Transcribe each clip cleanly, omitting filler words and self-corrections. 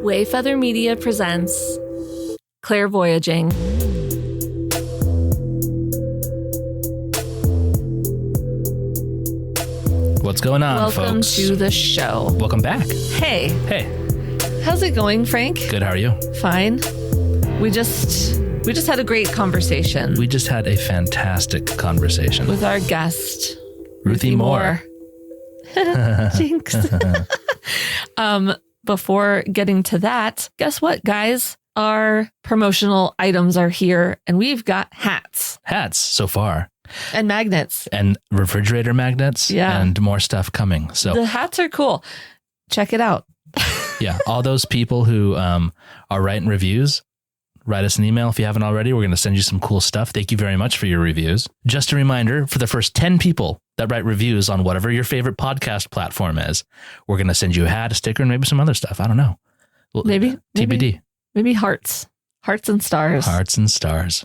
Wayfeather Media presents Clairvoyaging. What's going on, Welcome folks? to the show. Welcome back. Hey. Hey. How's it going, Frank? Good. How are you? Fine. We just had a great conversation. We just had a fantastic conversation with our guest, Ruthie Moore. Jinx. Before getting to that, guess what, guys? Our promotional items are here, and we've got hats. Hats so far. And magnets. And refrigerator magnets. Yeah. And more stuff coming. So the hats are cool. Check it out. Yeah. All those people who are writing reviews, write us an email if you haven't already. We're going to send you some cool stuff. Thank you very much for your reviews. Just a reminder, for the first 10 people that write reviews on whatever your favorite podcast platform is, we're going to send you a hat, a sticker, and maybe some other stuff. I don't know. Well, maybe TBD. Maybe hearts and stars. Hearts and stars.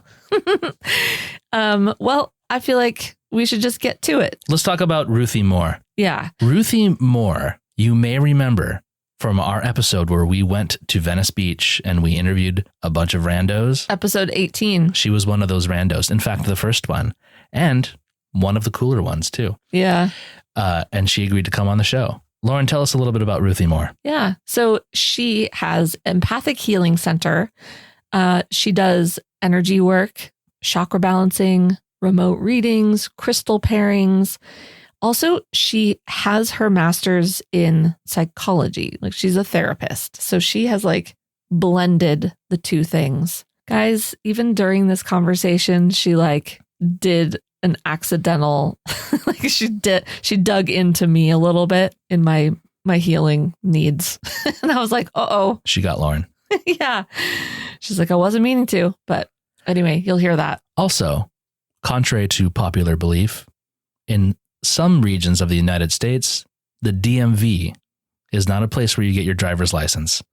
Well, I feel like we should just get to it. Let's talk about Ruthie Moore. Yeah. Ruthie Moore, you may remember from our episode where we went to Venice Beach and we interviewed a bunch of randos. Episode 18. She was one of those randos. In fact, the first one, and one of the cooler ones too. Yeah. And she agreed to come on the show. Lauren, tell us a little bit about Ruthie Moore. Yeah. So she has Empathic Healing Center. She does energy work, chakra balancing, remote readings, crystal pairings. Also, she has her master's in psychology. Like, she's a therapist. So she has blended the two things. Guys, even during this conversation, she did an accidental, she dug into me a little bit in my healing needs. And I was like, uh-oh. She got Lauren. Yeah. She's like, I wasn't meaning to, but anyway, you'll hear that. Also, contrary to popular belief, in some regions of the United States, the DMV is not a place where you get your driver's license.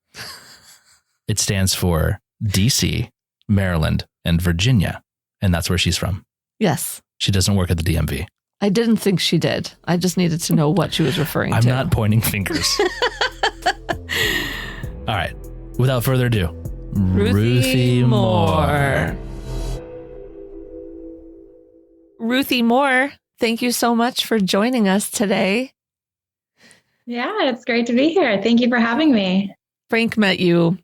It stands for DC, Maryland, and Virginia. And that's where she's from. Yes. She doesn't work at the DMV. I didn't think she did. I just needed to know what she was referring to. I'm not pointing fingers. All right. Without further ado, Ruthie Moore. Ruthie Moore, thank you so much for joining us today. Yeah, it's great to be here. Thank you for having me. Frank met you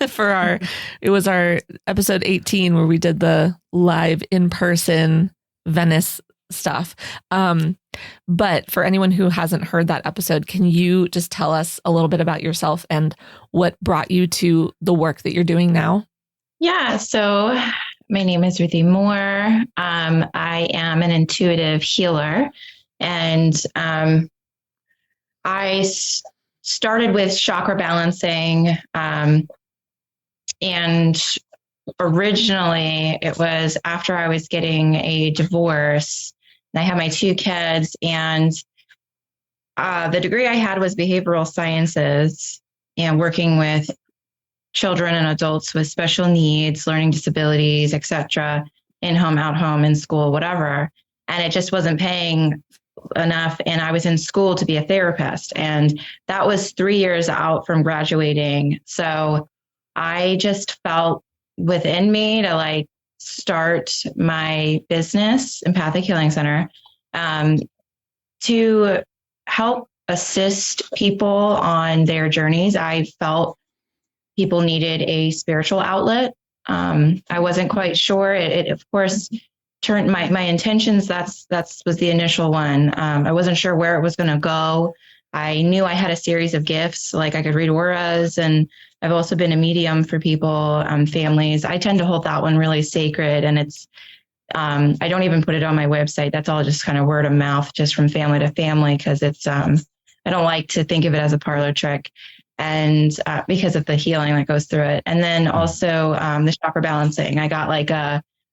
for it was our episode 18 where we did the live in-person Venice stuff. But for anyone who hasn't heard that episode, can you just tell us a little bit about yourself and what brought you to the work that you're doing now? Yeah, so my name is Ruthie Moore. I am an intuitive healer, and I started with chakra balancing, and originally it was after I was getting a divorce, and I had my 2 kids, and the degree I had was behavioral sciences and working with children and adults with special needs, learning disabilities, etc., in-home, out-home, in school, whatever. And it just wasn't paying enough. And I was in school to be a therapist. And that was 3 years out from graduating. So I just felt within me to start my business, Empathic Healing Center, to help assist people on their journeys. I felt people needed a spiritual outlet. I wasn't quite sure. It of course turned my intentions. That was the initial one. I wasn't sure where it was going to go. I knew I had a series of gifts, I could read auras, and I've also been a medium for people, families. I tend to hold that one really sacred, and it's I don't even put it on my website. That's all just kind of word of mouth, just from family to family, because it's I don't like to think of it as a parlor trick, and because of the healing that goes through it. And then also the chakra balancing.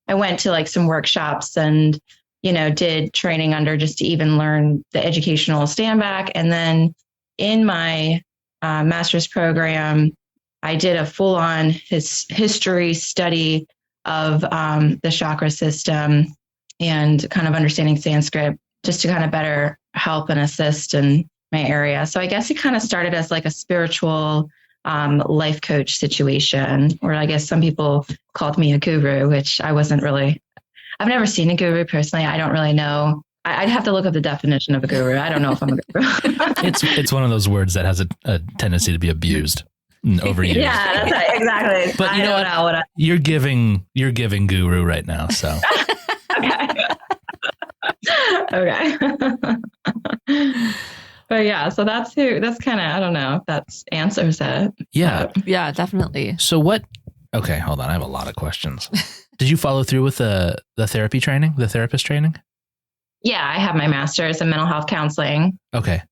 I went to some workshops and did training under just to even learn the educational stand back. And then in my master's program, I did a full-on history study of the chakra system and kind of understanding Sanskrit, just to kind of better help and assist in my area. So I guess it kind of started as a spiritual life coach situation, or I guess some people called me a guru, which I wasn't really. I've never seen a guru personally. I don't really know. I'd have to look up the definition of a guru. I don't know if I'm a guru. It's one of those words that has a tendency to be abused and overused. Yeah, that's right. Exactly. But you know what? You're giving guru right now. So. Okay. But yeah, so that's kind of, I don't know if that answers it. Yeah. Yeah, definitely. So okay, hold on. I have a lot of questions. Did you follow through with the therapy training, the therapist training? Yeah, I have my master's in mental health counseling. Okay.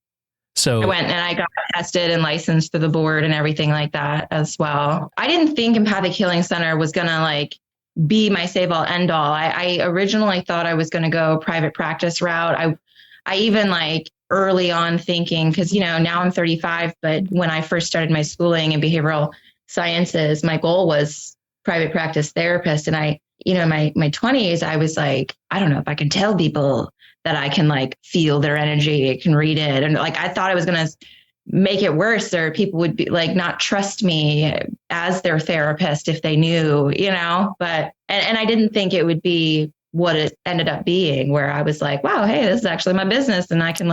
So I went and I got tested and licensed through the board and everything like that as well. I didn't think Empathic Healing Center was going to like be my save all end all. I originally thought I was going to go private practice route. I even like early on thinking, because, now I'm 35, but when I first started my schooling in behavioral sciences, my goal was private practice therapist. And my 20s, I was like, I don't know if I can tell people that I can like feel their energy, I can read it. And like, I thought I was going to make it worse, or people would be like, not trust me as their therapist if they knew, but, and I didn't think it would be what it ended up being, where I was like, wow, hey, this is actually my business and I can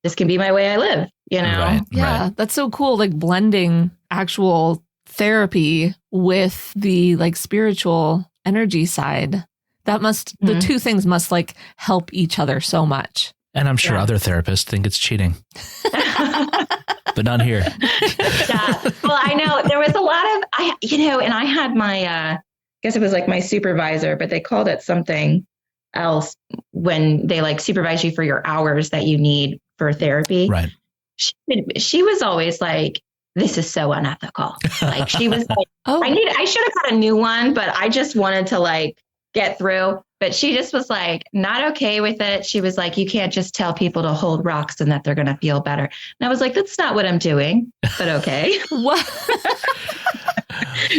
this can be my way I live, Right, yeah, right. That's so cool. Like blending actual therapy with the like spiritual energy side. The two things must like help each other so much. And I'm sure other therapists think it's cheating, but not here. Yeah. Well, I know there was a lot of, and I had my, I guess it was like my supervisor, but they called it something else when they like supervise you for your hours that you need for therapy. Right. She was always like, this is so unethical. Like she was like, I should have got a new one, but I just wanted to like get through. But she just was like, not okay with it. She was like, you can't just tell people to hold rocks and that they're going to feel better. And I was like, that's not what I'm doing, but okay. What?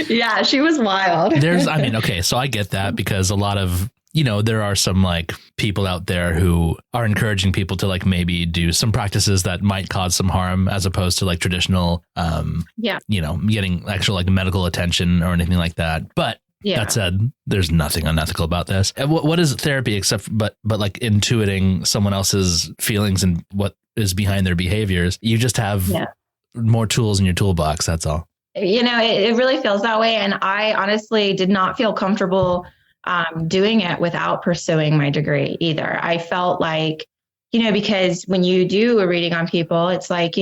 Yeah, she was wild. Okay, so I get that, because a lot of, there are some like people out there who are encouraging people to like maybe do some practices that might cause some harm, as opposed to like traditional, getting actual like medical attention or anything like that. But that said, there's nothing unethical about this. And what is therapy but like intuiting someone else's feelings and what is behind their behaviors? You just have more tools in your toolbox. That's all. It really feels that way. And I honestly did not feel comfortable doing it without pursuing my degree either. I felt like, because when you do a reading on people, it's like,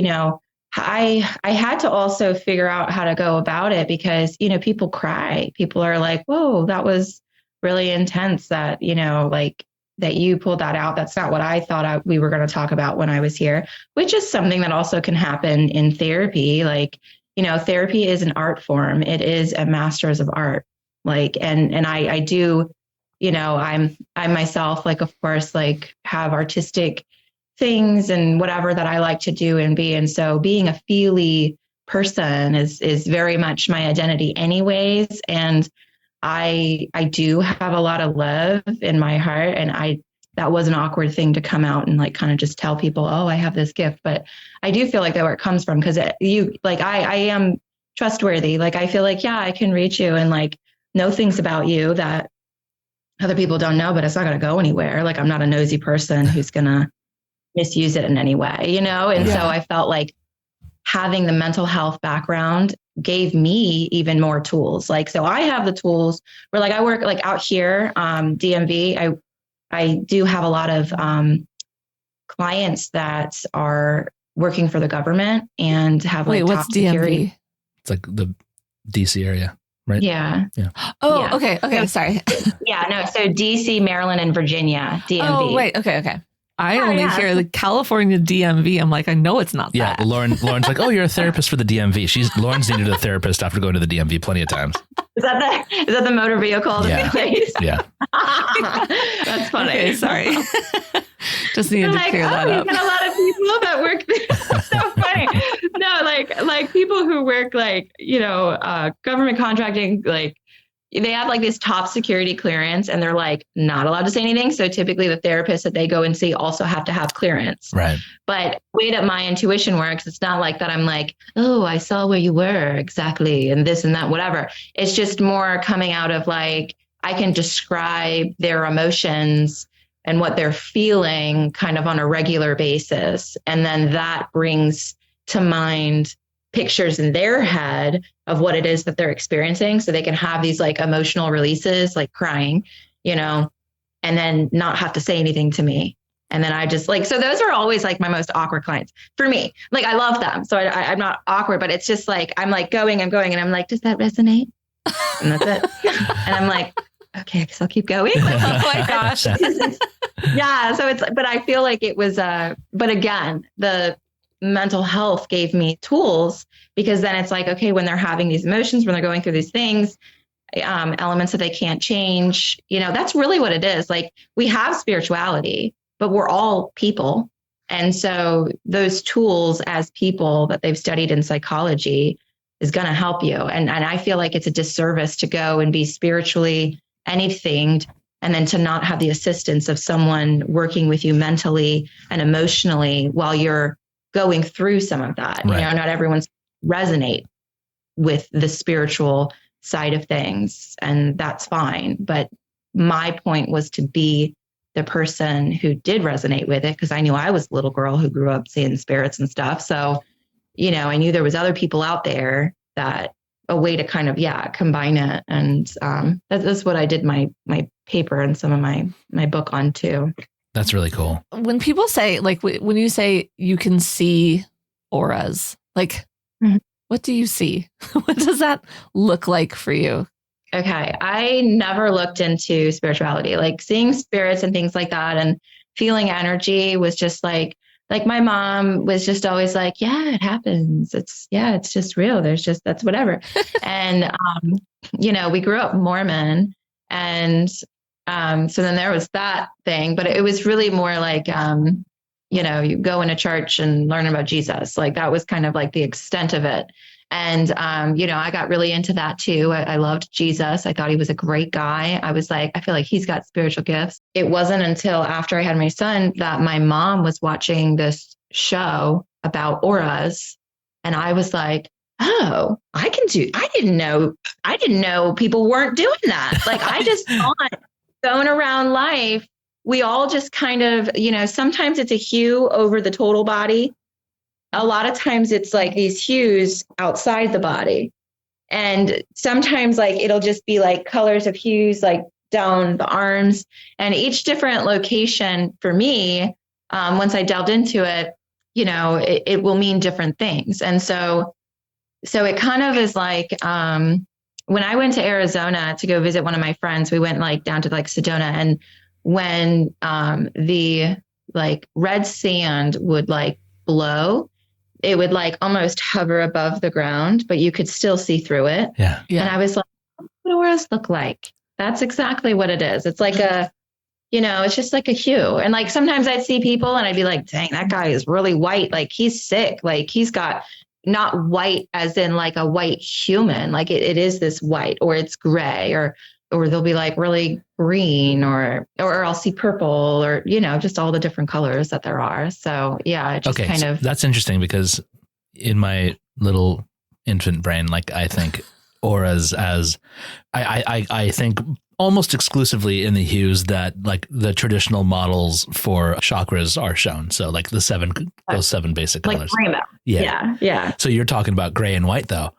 I had to also figure out how to go about it, because, people cry. People are like, whoa, that was really intense that, that you pulled that out. That's not what I thought we were going to talk about when I was here, which is something that also can happen in therapy. Like, therapy is an art form. It is a master's of art. Like, and I do, I myself, like, of course, like have artistic things and whatever that I like to do and be. And so being a feely person is very much my identity anyways. And I do have a lot of love in my heart. And that was an awkward thing to come out and like kind of just tell people, oh, I have this gift. But I do feel like that where it comes from, because I am trustworthy. Like, I feel like, yeah, I can reach you and like know things about you that other people don't know, but it's not going to go anywhere. Like, I'm not a nosy person who's going to misuse it in any way, And so I felt like having the mental health background gave me even more tools. Like, so I have the tools where like I work like out here, DMV. I do have a lot of clients that are working for the government and have like top what's DMV? security. It's like the DC area, right? Yeah. Oh, Yeah. Okay. Sorry. Yeah, no. So DC, Maryland, and Virginia, DMV. Oh, wait. Okay. I only hear the California DMV. I'm like, I know it's not that. Yeah, Lauren's like, oh, you're a therapist for the DMV. Lauren's needed a therapist after going to the DMV plenty of times. Is that the motor vehicle? Yeah. Yeah. That's funny. Okay, sorry. Just needed to clear that up. You've got a lot of people that work there. So funny. No, like people who work like, government contracting, like they have like this top security clearance and they're like not allowed to say anything. So typically the therapists that they go and see also have to have clearance. Right. But the way that my intuition works, it's not like that I'm like, oh, I saw where you were exactly and this and that, whatever. It's just more coming out of like, I can describe their emotions and what they're feeling kind of on a regular basis. And then that brings to mind pictures in their head of what it is that they're experiencing. So they can have these like emotional releases, like crying, you know, and then not have to say anything to me. And then I just like, so those are always like my most awkward clients for me. Like I love them. So I'm not awkward, but it's just like, I'm like I'm going and I'm like, does that resonate? And that's it. And I'm like, okay, I guess I'll keep going. Oh my gosh. Yeah. So it's, but I feel like it was, but again, the mental health gave me tools because then it's like, okay, when they're having these emotions, when they're going through these things, elements that they can't change, you know, that's really what it is. Like we have spirituality, but we're all people. And so those tools as people that they've studied in psychology is going to help you. And I feel like it's a disservice to go and be spiritually anything and then to not have the assistance of someone working with you mentally and emotionally while you're going through some of that. Right. You know, not everyone's resonate with the spiritual side of things, and that's fine. But my point was to be the person who did resonate with it because I knew I was a little girl who grew up seeing spirits and stuff. So, you know, I knew there was other people out there that a way to kind of, combine it. And that's what I did my paper and some of my book on too. That's really cool. When people say, like, when you say you can see auras, like, what do you see? What does that look like for you? Okay. I never looked into spirituality, like seeing spirits and things like that and feeling energy was just like my mom was just always like, yeah, it happens. It's just real. That's whatever. And, you know, we grew up Mormon and, so then there was that thing, but it was really more like, you know, you go into church and learn about Jesus. Like that was kind of like the extent of it. And, you know, I got really into that too. I loved Jesus. I thought he was a great guy. I was like, I feel like he's got spiritual gifts. It wasn't until after I had my son that my mom was watching this show about auras. And I was like, oh, I didn't know people weren't doing that. Like I just thought going around life, we all just kind of, you know, sometimes it's a hue over the total body. A lot of times it's like these hues outside the body. And sometimes like it'll just be like colors of hues like down the arms and each different location for me, once I delved into it, you know, it will mean different things. And so it kind of is like, when I went to Arizona to go visit one of my friends, we went like down to like Sedona. And when the like red sand would like blow, it would like almost hover above the ground, but you could still see through it. Yeah. And I was like, what do auras look like? That's exactly what it is. It's like you know, it's just like a hue. And like sometimes I'd see people and I'd be like, dang, that guy is really white. Like he's sick. Like he's got not white as in like a white human. Like it is this white or it's gray or they'll be like really green or I'll see purple or, you know, just all the different colors that there are. So yeah, it just kind of. That's interesting because in my little infant brain, like I think auras as I think almost exclusively in the hues that like the traditional models for chakras are shown. So like those seven basic like colors. Rainbow. Yeah. So you're talking about gray and white though.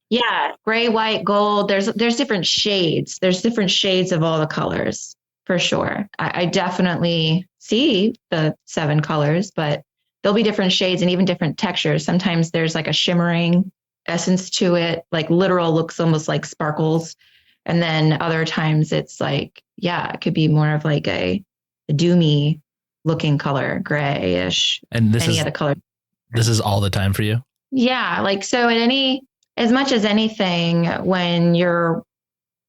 Yeah. Gray, white, gold. There's different shades. There's different shades of all the colors for sure. I definitely see the 7 colors, but there'll be different shades and even different textures. Sometimes there's like a shimmering essence to it, like literal looks almost like sparkles. And then other times it's like, it could be more of like a doomy looking color, grayish. And any other color. This is all the time for you? Yeah. Like, so as much as anything, when you're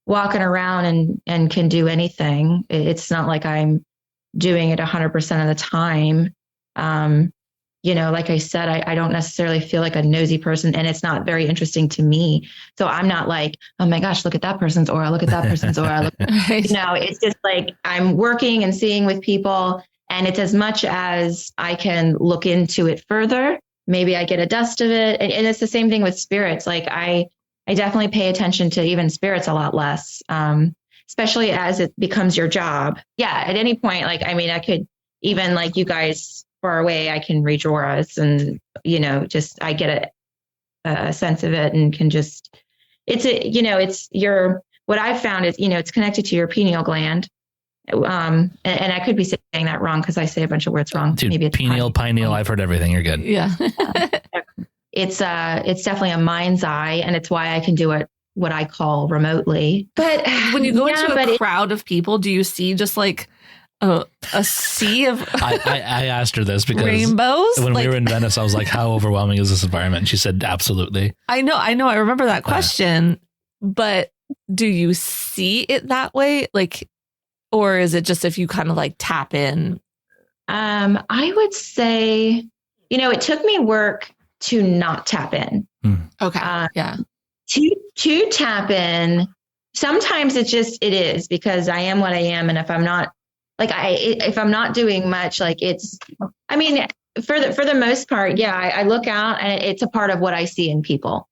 walking around and can do anything, it's not like I'm doing it 100% of the time. like I said, I don't necessarily feel like a nosy person, and it's not very interesting to me. So I'm not like, oh my gosh, look at that person's aura, look at that person's aura. Right. It's just like I'm working and seeing with people, and it's as much as I can look into it further. Maybe I get a dust of it. And it's the same thing with spirits. Like I definitely pay attention to even spirits a lot less, especially as it becomes your job. Yeah. At any point, like, I mean, I could even like you guys far away, I can read auras and, just, I get a sense of it and can just, what I've found is, it's connected to your pineal gland. And I could be saying that wrong because I say a bunch of words wrong. Dude, maybe it's pineal. I've heard everything. You're good. Yeah. It's definitely a mind's eye, and it's why I can do it what I call remotely. But when you go into a crowd of people, do you see just like a sea of I asked her this because rainbows? When we were in Venice, I was like, how overwhelming is this environment? And she said, absolutely. I know. I remember that question, but do you see it that way? Like, or is it just if you kind of like tap in? I would say, it took me work to not tap in. Okay. Yeah. To tap in, sometimes it is because I am what I am. And if I'm not like, if I'm not doing much, like for the most part, yeah, I look out and it's a part of what I see in people.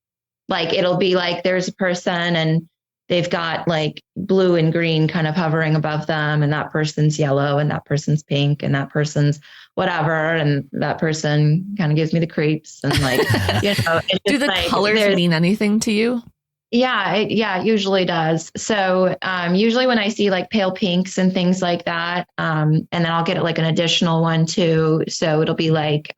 Like, it'll be like, there's a person and they've got like blue and green kind of hovering above them, and that person's yellow and that person's pink and that person's whatever. And that person kind of gives me the creeps and like, do the colors mean anything to you? Yeah, it usually does. So usually when I see like pale pinks and things like that, and then I'll get like an additional one too. So it'll be like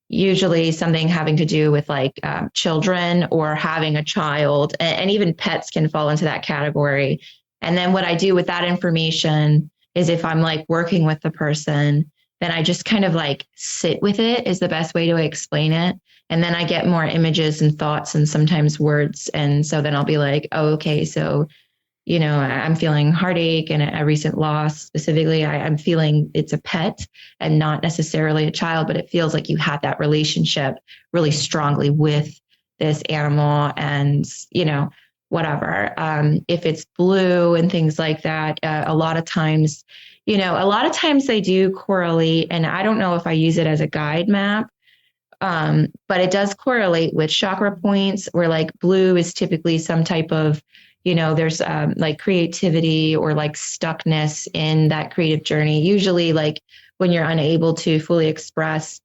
usually something having to do with like children or having a child, and even pets can fall into that category. And then what I do with that information is if I'm like working with the person, then I just kind of like sit with it is the best way to explain it. And then I get more images and thoughts and sometimes words. And so then I'll be like, oh, okay, so, I'm feeling heartache and a recent loss. Specifically, I'm feeling it's a pet and not necessarily a child, but it feels like you had that relationship really strongly with this animal and, whatever. If it's blue and things like that, a lot of times they do correlate, and I don't know if I use it as a guide map, but it does correlate with chakra points where like blue is typically some type of, there's like creativity or like stuckness in that creative journey. Usually like when you're unable to fully express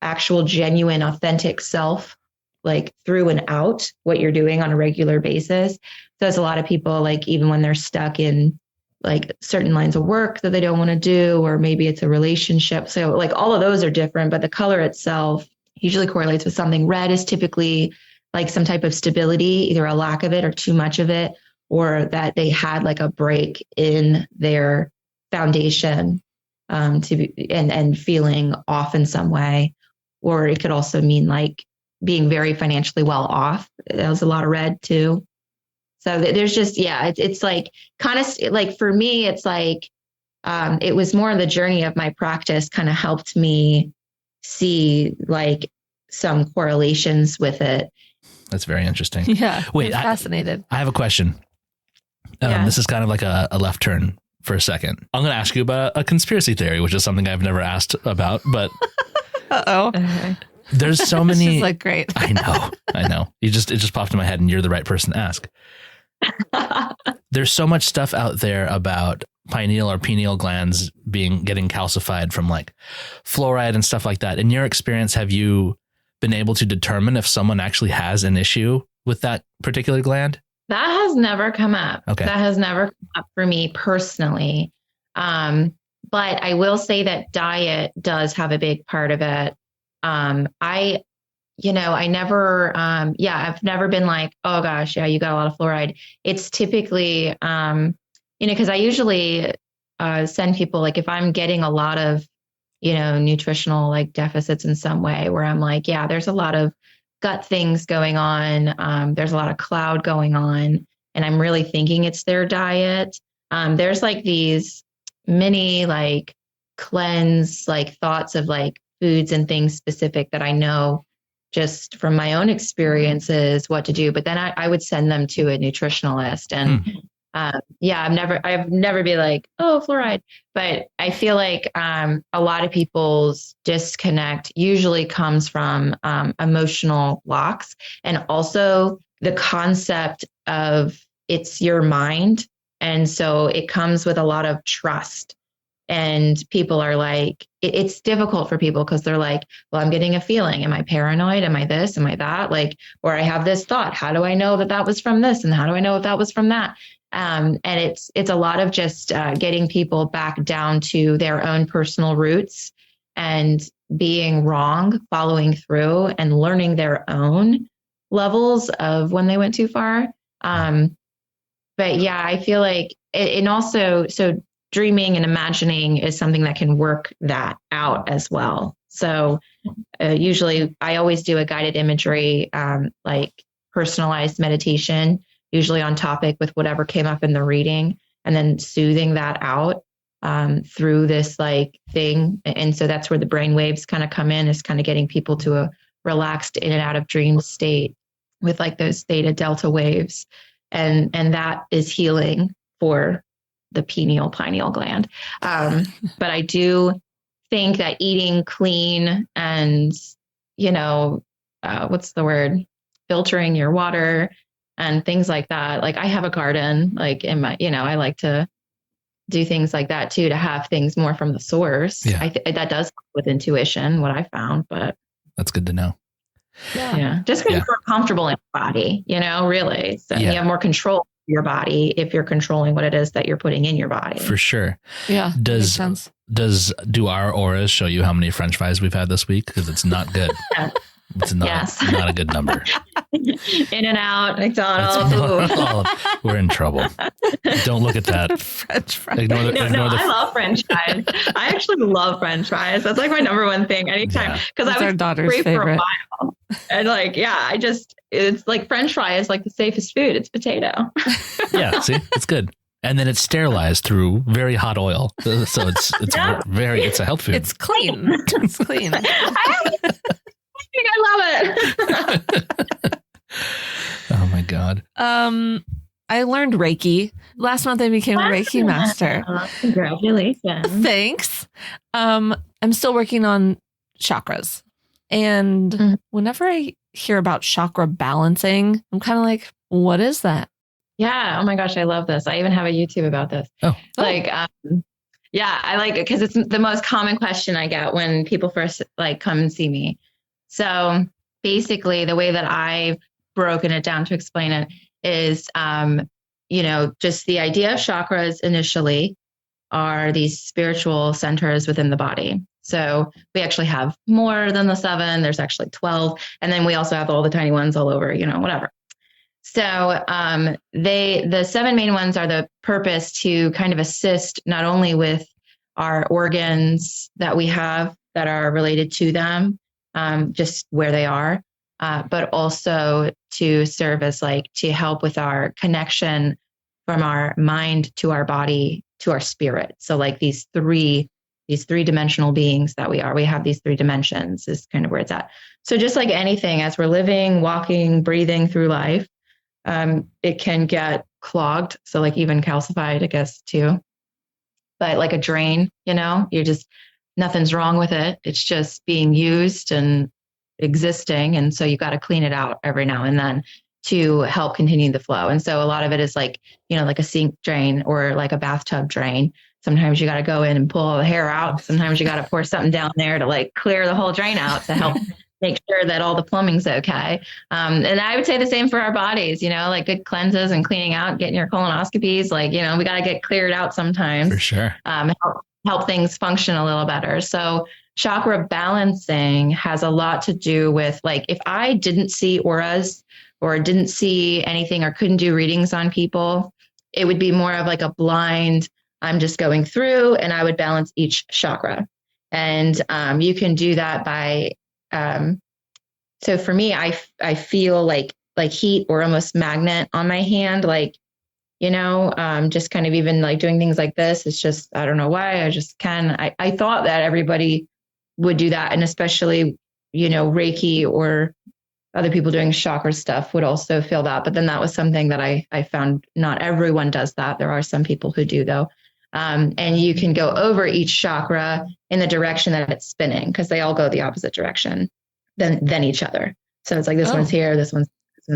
actual, genuine, authentic self, like through and out what you're doing on a regular basis. So there's a lot of people like, even when they're stuck in like certain lines of work that they don't want to do, or maybe it's a relationship. So like all of those are different, but the color itself usually correlates with something. Red is typically like some type of stability, either a lack of it or too much of it, or that they had like a break in their foundation and feeling off in some way. Or it could also mean like being very financially well off. That was a lot of red too. So there's just, it's like kind of like for me, it's like it was more the journey of my practice kind of helped me see like some correlations with it. That's very interesting. Yeah. Wait, I'm fascinated. I have a question. This is kind of like a left turn for a second. I'm going to ask you about a conspiracy theory, which is something I've never asked about, but there's so many. She's like, great. I know. It just popped in my head, and you're the right person to ask. There's so much stuff out there about pineal or pineal glands getting calcified from like fluoride and stuff like that. In your experience, have you been able to determine if someone actually has an issue with that particular gland? That has never come up. Okay. That has never come up for me personally. But I will say that diet does have a big part of it. I've never been like, oh gosh, yeah, you got a lot of fluoride. It's typically, because I usually send people, like if I'm getting a lot of, nutritional like deficits in some way where I'm like, yeah, there's a lot of gut things going on. There's a lot of cloud going on, and I'm really thinking it's their diet. There's like these mini like cleanse, like thoughts of like foods and things specific that I know just from my own experiences what to do. But then I would send them to a nutritionalist. And I've never be like, oh, fluoride. But I feel like a lot of people's disconnect usually comes from emotional blocks, and also the concept of it's your mind. And so it comes with a lot of trust. And people are like, it's difficult for people because they're like, well, I'm getting a feeling. Am I paranoid? Am I this? Am I that? Like, or I have this thought. How do I know that that was from this? And how do I know if that was from that? And it's a lot of just getting people back down to their own personal roots and being wrong, following through and learning their own levels of when they went too far. But yeah, I feel like and also, so dreaming and imagining is something that can work that out as well. So usually I always do a guided imagery, like personalized meditation, usually on topic with whatever came up in the reading, and then soothing that out through this like thing. And so that's where the brain waves kind of come in, is kind of getting people to a relaxed in and out of dream state with like those theta delta waves. And that is healing for the pineal gland. But I do think that eating clean and, what's the word? Filtering your water and things like that. Like I have a garden, like in my, I like to do things like that too, to have things more from the source. Yeah. That does help with intuition, what I found, but that's good to know. Yeah. Just because you're more comfortable in your body, really. So you have more control of your body if you're controlling what it is that you're putting in your body. For sure. Yeah. Do our auras show you how many French fries we've had this week? Because it's not good. It's not a good number. In and out, McDonald's. We're in trouble. Don't look at that. French fries. I love French fries. I actually love French fries. That's like my number one thing anytime. Because I was our daughter's free favorite. for a while. And it's like French fry is like the safest food. It's potato. Yeah, see, it's good. And then it's sterilized through very hot oil. So it's it's a health food. It's clean. It's clean. I love it. Oh my God. I learned Reiki. Last month I became a Reiki master. Congratulations. Thanks. I'm still working on chakras. And whenever I hear about chakra balancing, I'm kind of like, what is that? Yeah. Oh my gosh. I love this. I even have a YouTube about this. I like it because it's the most common question I get when people first come and see me. So basically the way that I've broken it down to explain it is, just the idea of chakras initially are these spiritual centers within the body. So we actually have more than the 7. There's actually 12. And then we also have all the tiny ones all over, whatever. So the 7 main ones are the purpose to kind of assist not only with our organs that we have that are related to them, just where they are, but also to serve as to help with our connection from our mind to our body to our spirit. So these three-dimensional beings that we are, we have these 3 dimensions is kind of where it's at. So just like anything, as we're living, walking, breathing through life, it can get clogged. So even calcified, I guess, too. But like a drain, you're just, nothing's wrong with it. It's just being used and existing. And so you got to clean it out every now and then to help continue the flow. And so a lot of it is like a sink drain or like a bathtub drain. Sometimes you got to go in and pull all the hair out. Sometimes you got to pour something down there to clear the whole drain out to help make sure that all the plumbing's okay. And I would say the same for our bodies, good cleanses and cleaning out, getting your colonoscopies, we got to get cleared out sometimes. For sure. Help things function a little better. So chakra balancing has a lot to do with if I didn't see auras or didn't see anything or couldn't do readings on people, it would be more of a blind, I'm just going through and I would balance each chakra. And you can do that by, so for me, I feel like heat or almost magnet on my hand, just kind of even doing things like this. It's just, I don't know why, I just can. I thought that everybody would do that. And especially, Reiki or other people doing chakra stuff would also feel that. But then that was something that I found not everyone does that. There are some people who do, though. And you can go over each chakra in the direction that it's spinning, because they all go the opposite direction than each other. So it's like this one's here, this one's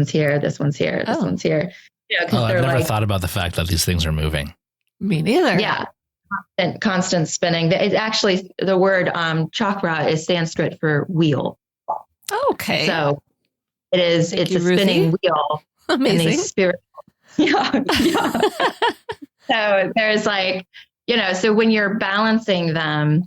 here, this one's here, this one's here. I've never thought about the fact that these things are moving. Me neither. Yeah. And constant spinning. It's actually, the word chakra is Sanskrit for wheel. Okay. So it's a spinning wheel. Amazing. Spiritual. Yeah. So there's so when you're balancing them,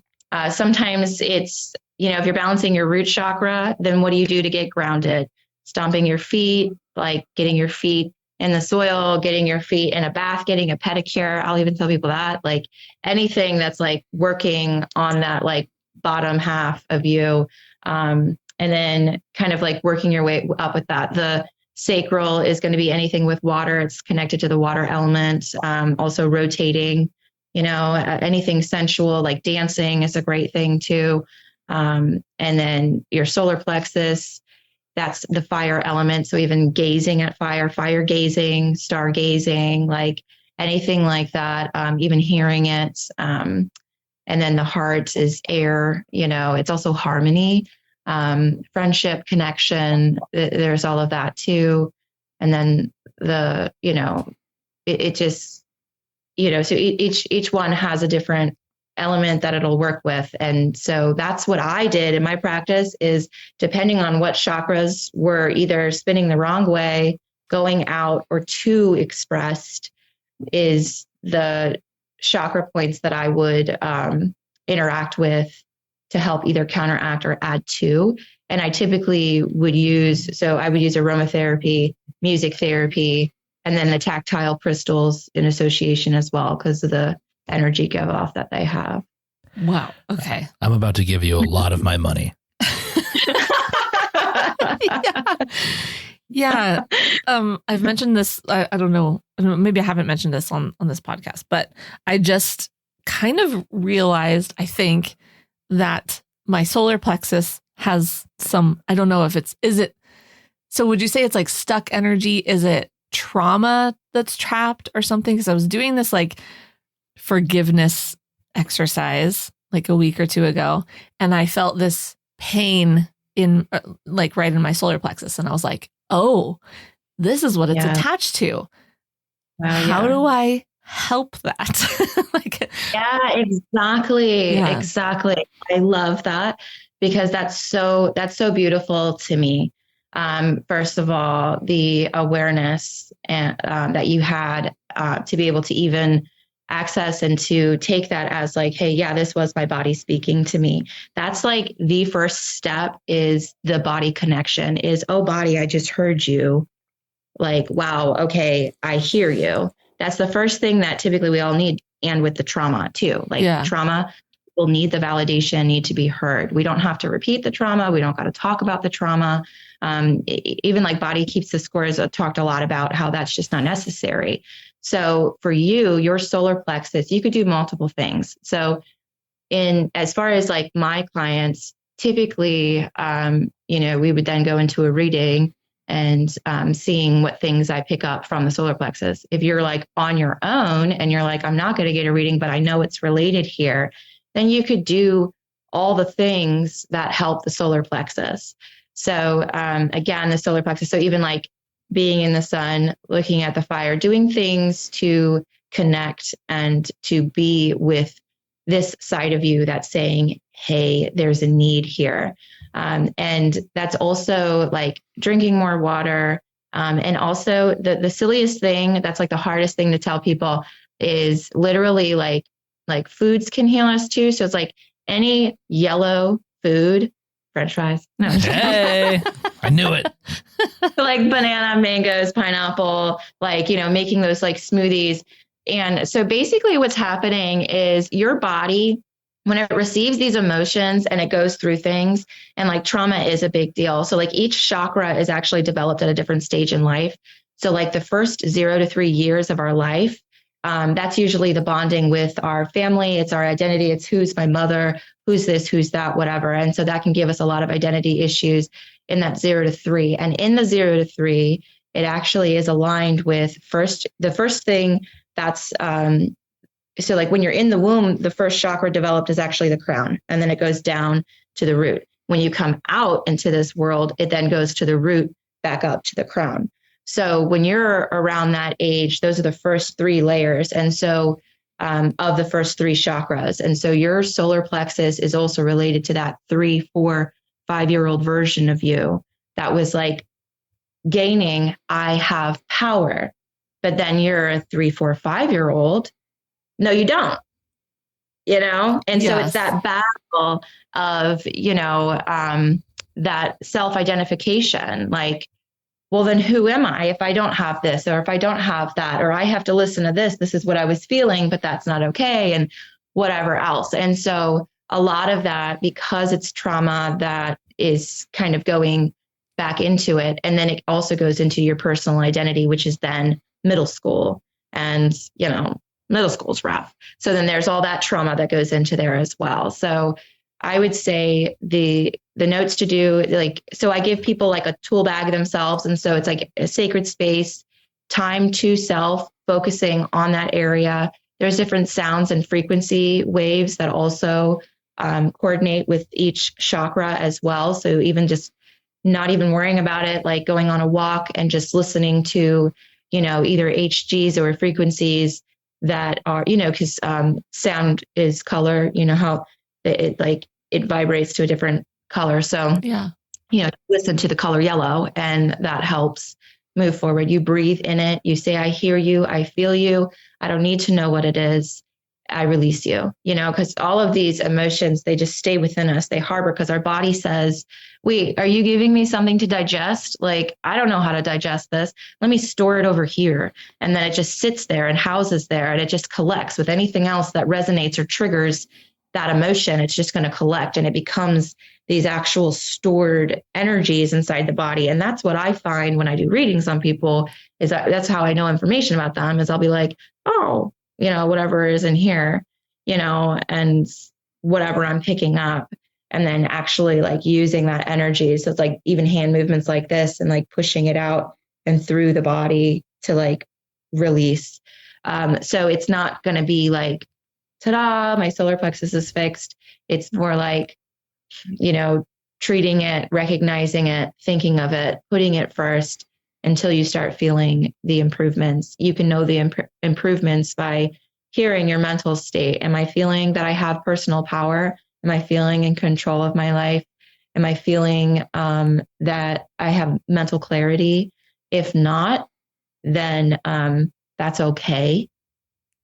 sometimes it's, if you're balancing your root chakra, then what do you do to get grounded? Stomping your feet, like getting your feet in the soil, getting your feet in a bath, getting a pedicure. I'll even tell people that, like, anything that's like working on that, like, bottom half of you. And then kind of like working your way up with that. The sacral is going to be anything with water. It's connected to the water element. Also rotating, anything sensual, like dancing is a great thing too. And then your solar plexus, that's the fire element. So even gazing at fire gazing, stargazing, like anything like that, even hearing it. And then the heart is air, it's also harmony, friendship, connection. There's all of that too. And then it just, so each one has a different element that it'll work with. And so that's what I did in my practice, is depending on what chakras were either spinning the wrong way, going out, or too expressed, is the chakra points that I would interact with to help either counteract or add to. And I typically would use aromatherapy, music therapy, and then the tactile crystals in association as well, because of the energy give off that they have. Wow. Okay. I'm about to give you a lot of my money. Yeah. I've mentioned this. I don't know. Maybe I haven't mentioned this on this podcast, but I just kind of realized, I think, that my solar plexus has some, I don't know if so would you say it's like stuck energy? Is it trauma that's trapped or something? Because I was doing this like forgiveness exercise like a week or two ago, and I felt this pain in like right in my solar plexus, and I was like, oh, this is what it's attached to. How do I help that? Exactly. I love that, because that's so beautiful to me. First of all, the awareness and that you had to be able to even access and to take that as like, hey, yeah, this was my body speaking to me. That's like the first step, is the body connection, is, oh, body, I just heard you. Like, wow, okay, I hear you. That's the first thing that typically we all need. And with the trauma too, trauma will need the validation, need to be heard. We don't have to repeat the trauma. We don't got to talk about the trauma. Even like Body Keeps the Score has talked a lot about how that's just not necessary. So for you, your solar plexus, you could do multiple things. So as far as like my clients, typically, we would then go into a reading and seeing what things I pick up from the solar plexus. If you're like on your own and you're like, I'm not going to get a reading, but I know it's related here, then you could do all the things that help the solar plexus. So again, the solar plexus. So even like being in the sun, looking at the fire, doing things to connect and to be with this side of you that's saying, hey, there's a need here. And that's also like drinking more water. And also the silliest thing, that's like the hardest thing to tell people, is literally like foods can heal us too. So it's like any yellow food, French fries. No. Hey, I knew it. Like banana, mangoes, pineapple, like, making those like smoothies. And so basically what's happening is your body, when it receives these emotions and it goes through things, and like trauma is a big deal. So like each chakra is actually developed at a different stage in life. So like the first 0 to 3 years of our life, that's usually the bonding with our family. It's our identity. It's who's my mother, who's this, who's that, whatever. And so that can give us a lot of identity issues in that 0 to 3. And in the 0 to 3, it actually is aligned with the first thing that's, so like when you're in the womb, the first chakra developed is actually the crown, and then it goes down to the root. When you come out into this world, it then goes to the root, back up to the crown. So when you're around that age, those are the first 3 layers. And so of the first 3 chakras. And so your solar plexus is also related to that 3, 4, 5-year-old version of you that was like gaining, I have power. But then you're a 3, 4, 5-year-old. No, you don't, And so it's that battle of, that self-identification, like, well, then who am I if I don't have this, or if I don't have that, or I have to listen to this, this is what I was feeling, but that's not okay, and whatever else. And so a lot of that, because it's trauma that is kind of going back into it. And then it also goes into your personal identity, which is then middle school. And, middle school's rough. So then there's all that trauma that goes into there as well. So I would say the notes to do, so I give people like a tool bag themselves. And so it's like a sacred space, time to self, focusing on that area. There's different sounds and frequency waves that also coordinate with each chakra as well. So even just not even worrying about it, like going on a walk and just listening to, either HGs or frequencies that are, because sound is color, how it vibrates to a different color. So, listen to the color yellow, and that helps move forward. You breathe in it. You say, I hear you. I feel you. I don't need to know what it is. I release you, because all of these emotions, they just stay within us. They harbor because our body says, wait, are you giving me something to digest? Like, I don't know how to digest this. Let me store it over here. And then it just sits there and houses there, and it just collects with anything else that resonates or triggers that emotion. It's just going to collect, and it becomes these actual stored energies inside the body. And that's what I find when I do readings on people, is that's how I know information about them, is I'll be like, oh, whatever is in here, and whatever I'm picking up, and then actually like using that energy. So it's like even hand movements like this, and like pushing it out and through the body to like release. So it's not going to be like, ta-da, my solar plexus is fixed. It's more like, treating it, recognizing it, thinking of it, putting it first, until you start feeling the improvements. You can know the improvements by hearing your mental state. Am I feeling that I have personal power? Am I feeling in control of my life? Am I feeling that I have mental clarity? If not, then that's okay.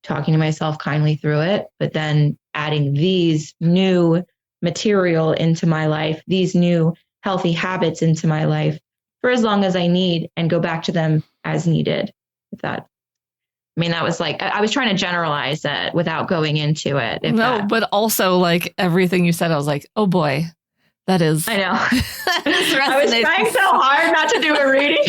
Talking to myself kindly through it, but then adding these new material into my life, these new healthy habits into my life, for as long as I need, and go back to them as needed. That was like, I was trying to generalize it without going into it. But also like everything you said, I was like, oh boy, that is. I know. I was trying so hard not to do a reading.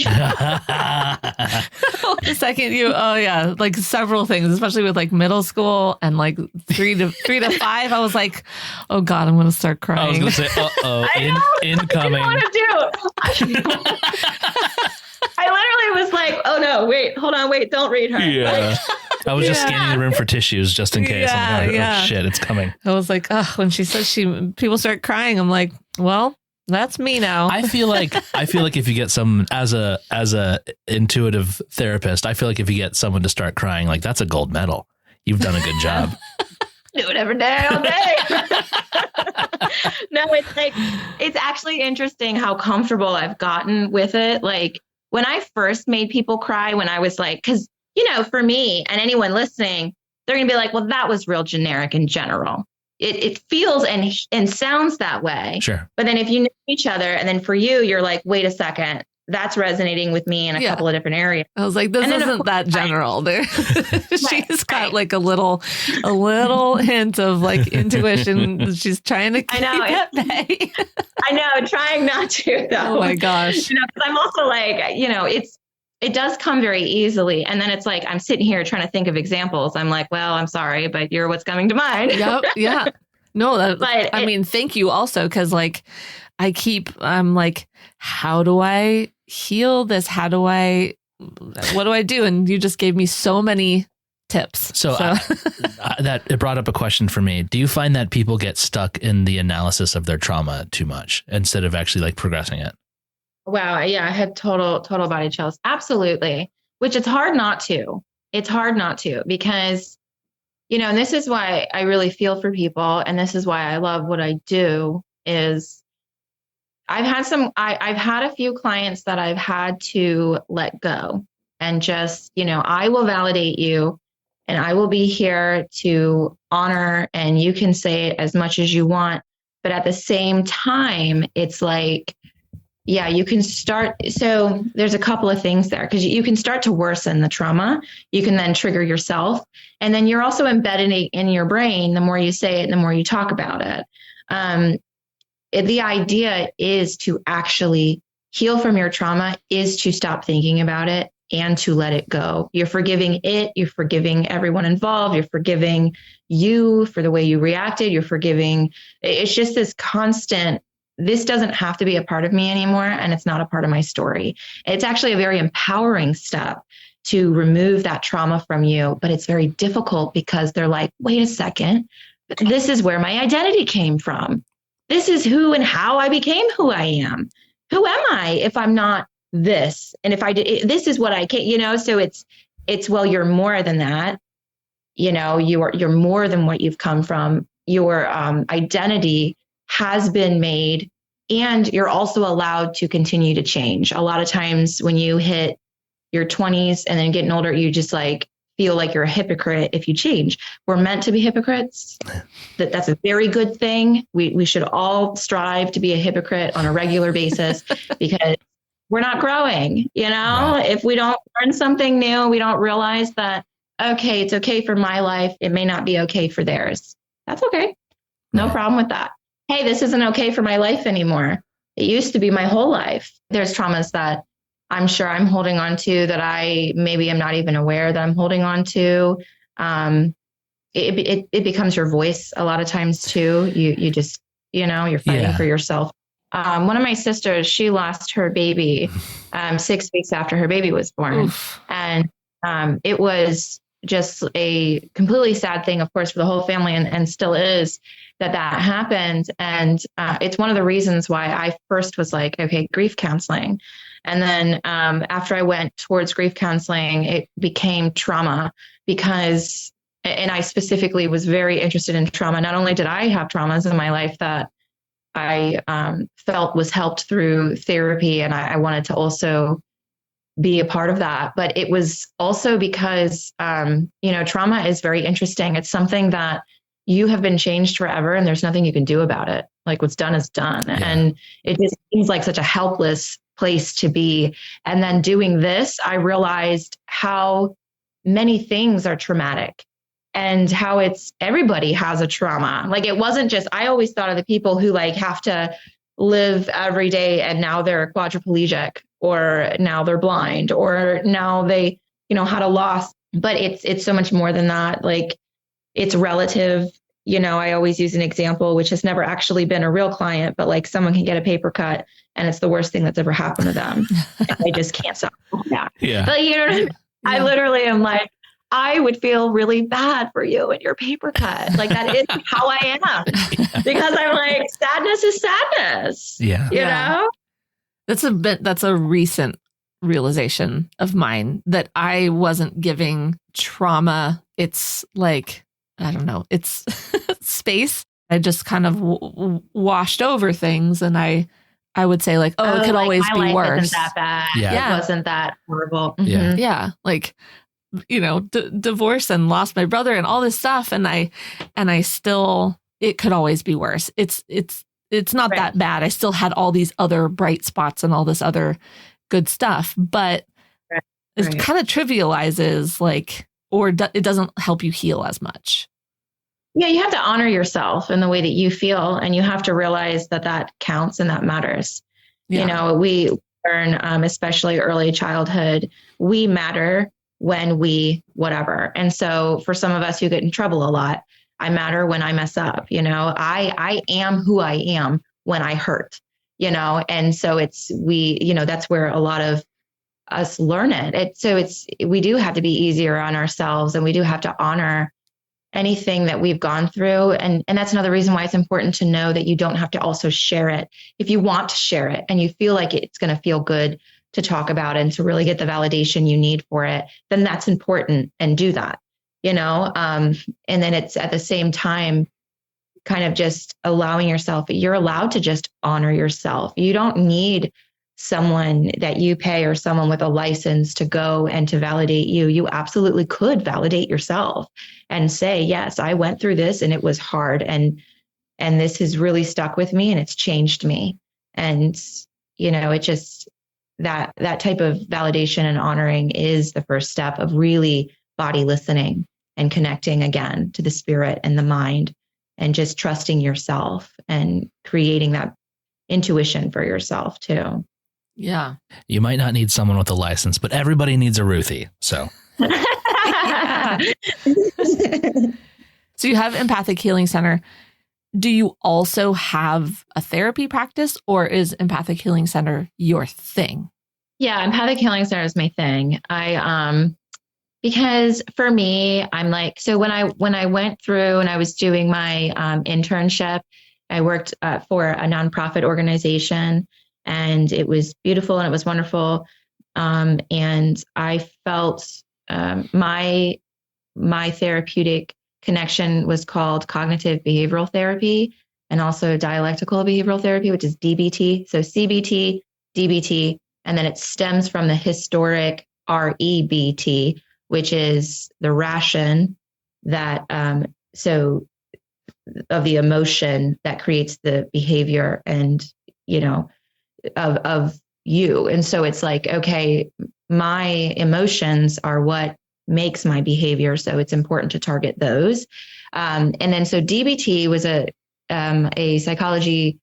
The second like several things, especially with like middle school and like 3 to 5. I was like, oh God, I'm going to start crying. I was going to say, incoming. I literally was like, oh no, wait, hold on, wait, don't read her. Yeah. I was just scanning the room for tissues just in case. Oh shit, it's coming. I was like, oh, when she says people start crying, I'm like, well, that's me now. I feel like if you get someone as a intuitive therapist, I feel like if you get someone to start crying, like that's a gold medal. You've done a good job. Do it every day, all day. No, it's like, it's actually interesting how comfortable I've gotten with it. Like when I first made people cry, when I was like, because, for me and anyone listening, they're going to be like, well, that was real generic in general. It feels and sounds that way. Sure. But then if you know each other, and then for you, you're like, wait a second, that's resonating with me in a couple of different areas. I was like, this isn't that general. She's got like a little hint of like intuition. She's trying to keep at bay. I know, trying not to though. Oh my gosh. 'Cause I'm also like, it does come very easily. And then it's like, I'm sitting here trying to think of examples. I'm like, well, I'm sorry, but you're what's coming to mind. Yep. Yeah. No, But I mean, thank you also. Cause like, I'm like, how do I heal this? What do I do? And you just gave me so many tips. So that it brought up a question for me. Do you find that people get stuck in the analysis of their trauma too much instead of actually like progressing it? Wow. Yeah. I had total body chills. Absolutely. Which it's hard not to. It's hard not to because, and this is why I really feel for people. And this is why I love what I do is I've had a few clients that I've had to let go and just, I will validate you and I will be here to honor and you can say it as much as you want. But at the same time, it's like, yeah, you can start. So there's a couple of things there because you can start to worsen the trauma. You can then trigger yourself. And then you're also embedding it in your brain. The more you say it, the more you talk about it. The idea is to actually heal from your trauma is to stop thinking about it and to let it go. You're forgiving it. You're forgiving everyone involved. You're forgiving you for the way you reacted. You're forgiving. It's just this constant, this doesn't have to be a part of me anymore. And it's not a part of my story. It's actually a very empowering step to remove that trauma from you. But it's very difficult because they're like, wait a second, this is where my identity came from. This is who and how I became who I am. Who am I if I'm not this? And if I did, this is what I can, so it's, well, you're more than that. You're more than what you've come from. Your identity has been made and you're also allowed to continue to change. A lot of times when you hit your 20s and then getting older, you just like feel like you're a hypocrite if you change. We're meant to be hypocrites. That's a very good thing. We should all strive to be a hypocrite on a regular basis because we're not growing, Right. If we don't learn something new, we don't realize that, okay, it's okay for my life. It may not be okay for theirs. That's okay. No problem with that. Hey, this isn't okay for my life anymore. It used to be my whole life. There's traumas that I'm sure I'm holding on to that I maybe am not even aware that I'm holding on to. It becomes your voice a lot of times too. You just, you're fighting for yourself. One of my sisters, she lost her baby 6 weeks after her baby was born. Oof. And it was just a completely sad thing, of course, for the whole family and still is that happened. And it's one of the reasons why I first was like, okay, grief counseling. And then after I went towards grief counseling, it became trauma because, and I specifically was very interested in trauma. Not only did I have traumas in my life that I felt was helped through therapy, and I wanted to also be a part of that, but it was also because, trauma is very interesting. It's something that you have been changed forever and there's nothing you can do about it. Like what's done is done. Yeah. And it just seems like such a helpless place to be. And then doing this, I realized how many things are traumatic and how everybody has a trauma. Like it wasn't just, I always thought of the people who like have to live every day and now they're quadriplegic or now they're blind or now they, had a loss, but it's so much more than that. Like it's relative. I always use an example, which has never actually been a real client, but like someone can get a paper cut and it's the worst thing that's ever happened to them. And they just can't stop that. Yeah. But you know what I mean? Yeah. I literally am like, I would feel really bad for you and your paper cut. Like that is how I am because I'm like, sadness is sadness. Yeah. You know? That's a recent realization of mine that I wasn't giving trauma. It's like, I don't know, it's space. I just kind of washed over things. And I would say like, it could always be worse. My life isn't that bad. Yeah. It wasn't that horrible. Mm-hmm. Yeah. Yeah. Like, divorce and lost my brother and all this stuff. And I still, it could always be worse. It's not that bad. I still had all these other bright spots and all this other good stuff, but it kind of trivializes it doesn't help you heal as much. Yeah. You have to honor yourself in the way that you feel. And you have to realize that counts and that matters. Yeah. We learn, especially early childhood, we matter when we whatever. And so for some of us who get in trouble a lot, I matter when I mess up. I am who I am when I hurt, and so that's where a lot of us learn it. We do have to be easier on ourselves, and we do have to honor anything that we've gone through. And that's another reason why it's important to know that you don't have to also share it. If you want to share it and you feel like it's going to feel good to talk about it and to really get the validation you need for it, then that's important, and do that, and then it's at the same time kind of just allowing yourself, you're allowed to just honor yourself. You don't need someone that you pay or someone with a license to go and to validate you. You absolutely could validate yourself and say, yes, I went through this and it was hard, and this has really stuck with me and it's changed me. And, it just, that type of validation and honoring is the first step of really body listening and connecting again to the spirit and the mind, and just trusting yourself and creating that intuition for yourself too. Yeah. You might not need someone with a license, but everybody needs a Ruthie. So. So you have Empathic Healing Center. Do you also have a therapy practice, or is Empathic Healing Center your thing? Yeah, Empathic Healing Center is my thing. Because for me, I'm like, so when I went through and I was doing my internship, I worked for a nonprofit organization, and it was beautiful and it was wonderful. And I felt my therapeutic connection was called cognitive behavioral therapy, and also dialectical behavioral therapy, which is DBT. So CBT, DBT, and then it stems from the historic REBT, which is the ration that, so of the emotion that creates the behavior and, of you. And so it's like, okay, my emotions are what makes my behavior. So it's important to target those. And then, so DBT was a psychology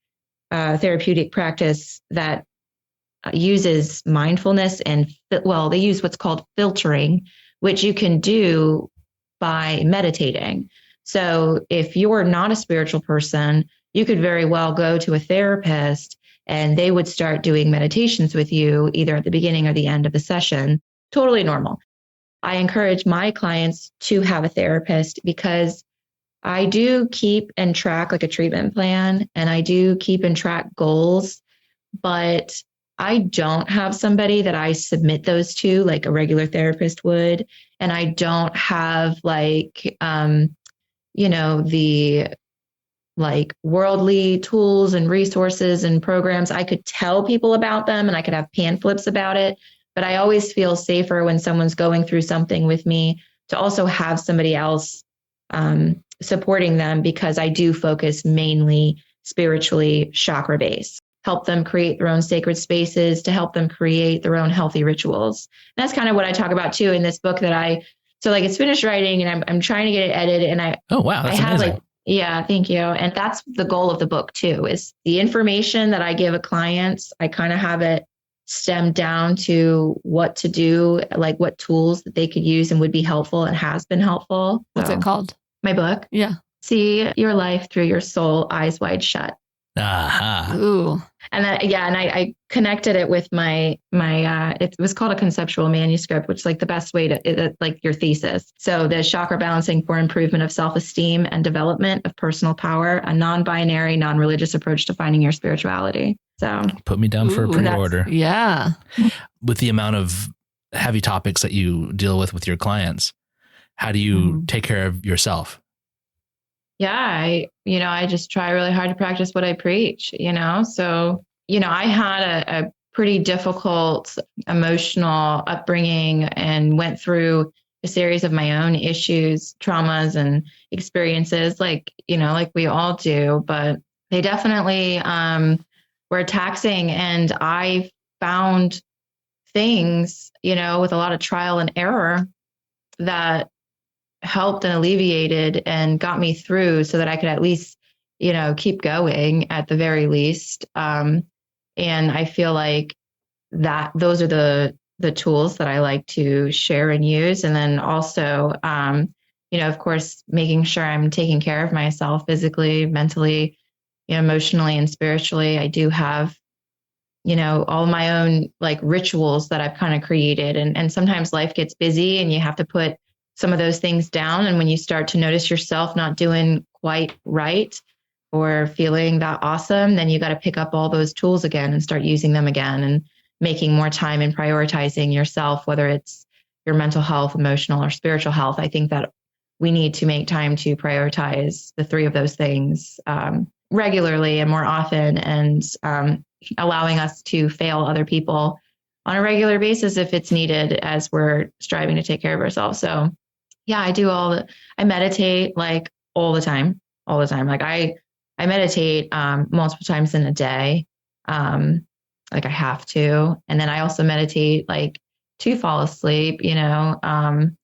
therapeutic practice that uses mindfulness and, they use what's called filtering, which you can do by meditating. So if you're not a spiritual person, you could very well go to a therapist and they would start doing meditations with you either at the beginning or the end of the session. Totally normal. I encourage my clients to have a therapist, because I do keep and track like a treatment plan, and I do keep and track goals, but I don't have somebody that I submit those to like a regular therapist would. And I don't have the worldly tools and resources and programs. I could tell people about them and I could have pamphlets about it, but I always feel safer when someone's going through something with me to also have somebody else supporting them, because I do focus mainly spiritually, chakra based. Help them create their own sacred spaces, to help them create their own healthy rituals. And that's kind of what I talk about too in this book so it's finished writing and I'm trying to get it edited, and oh wow, that's amazing. Yeah, thank you. And that's the goal of the book too, is the information that I give a client, I kind of have it stemmed down to what to do, like what tools that they could use and would be helpful and has been helpful. What's it called? My book? Yeah. See Your Life Through Your Soul, Eyes Wide Shut. Aha. Ooh. And I connected it with it was called a conceptual manuscript, which is like the best way to, like your thesis. So the chakra balancing for improvement of self-esteem and development of personal power, a non-binary, non-religious approach to finding your spirituality. So put me down for a pre-order. Yeah. With the amount of heavy topics that you deal with your clients, how do you take care of yourself? Yeah, I just try really hard to practice what I preach, So, I had a pretty difficult emotional upbringing and went through a series of my own issues, traumas and experiences like we all do, but they definitely were taxing. And I found things, with a lot of trial and error that helped and alleviated and got me through so that I could at least, keep going at the very least. And I feel like that those are the tools that I like to share and use. And then also, of course, making sure I'm taking care of myself physically, mentally, emotionally, and spiritually. I do have, all my own like rituals that I've kind of created. And sometimes life gets busy and you have to put some of those things down. And when you start to notice yourself not doing quite right or feeling that awesome, then you got to pick up all those tools again and start using them again and making more time and prioritizing yourself, whether it's your mental health, emotional, or spiritual health. I think that we need to make time to prioritize the three of those things regularly and more often, and allowing us to fail other people on a regular basis if it's needed as we're striving to take care of ourselves. So yeah, I meditate like all the time. Like I meditate multiple times in a day. Like I have to. And then I also meditate like to fall asleep, and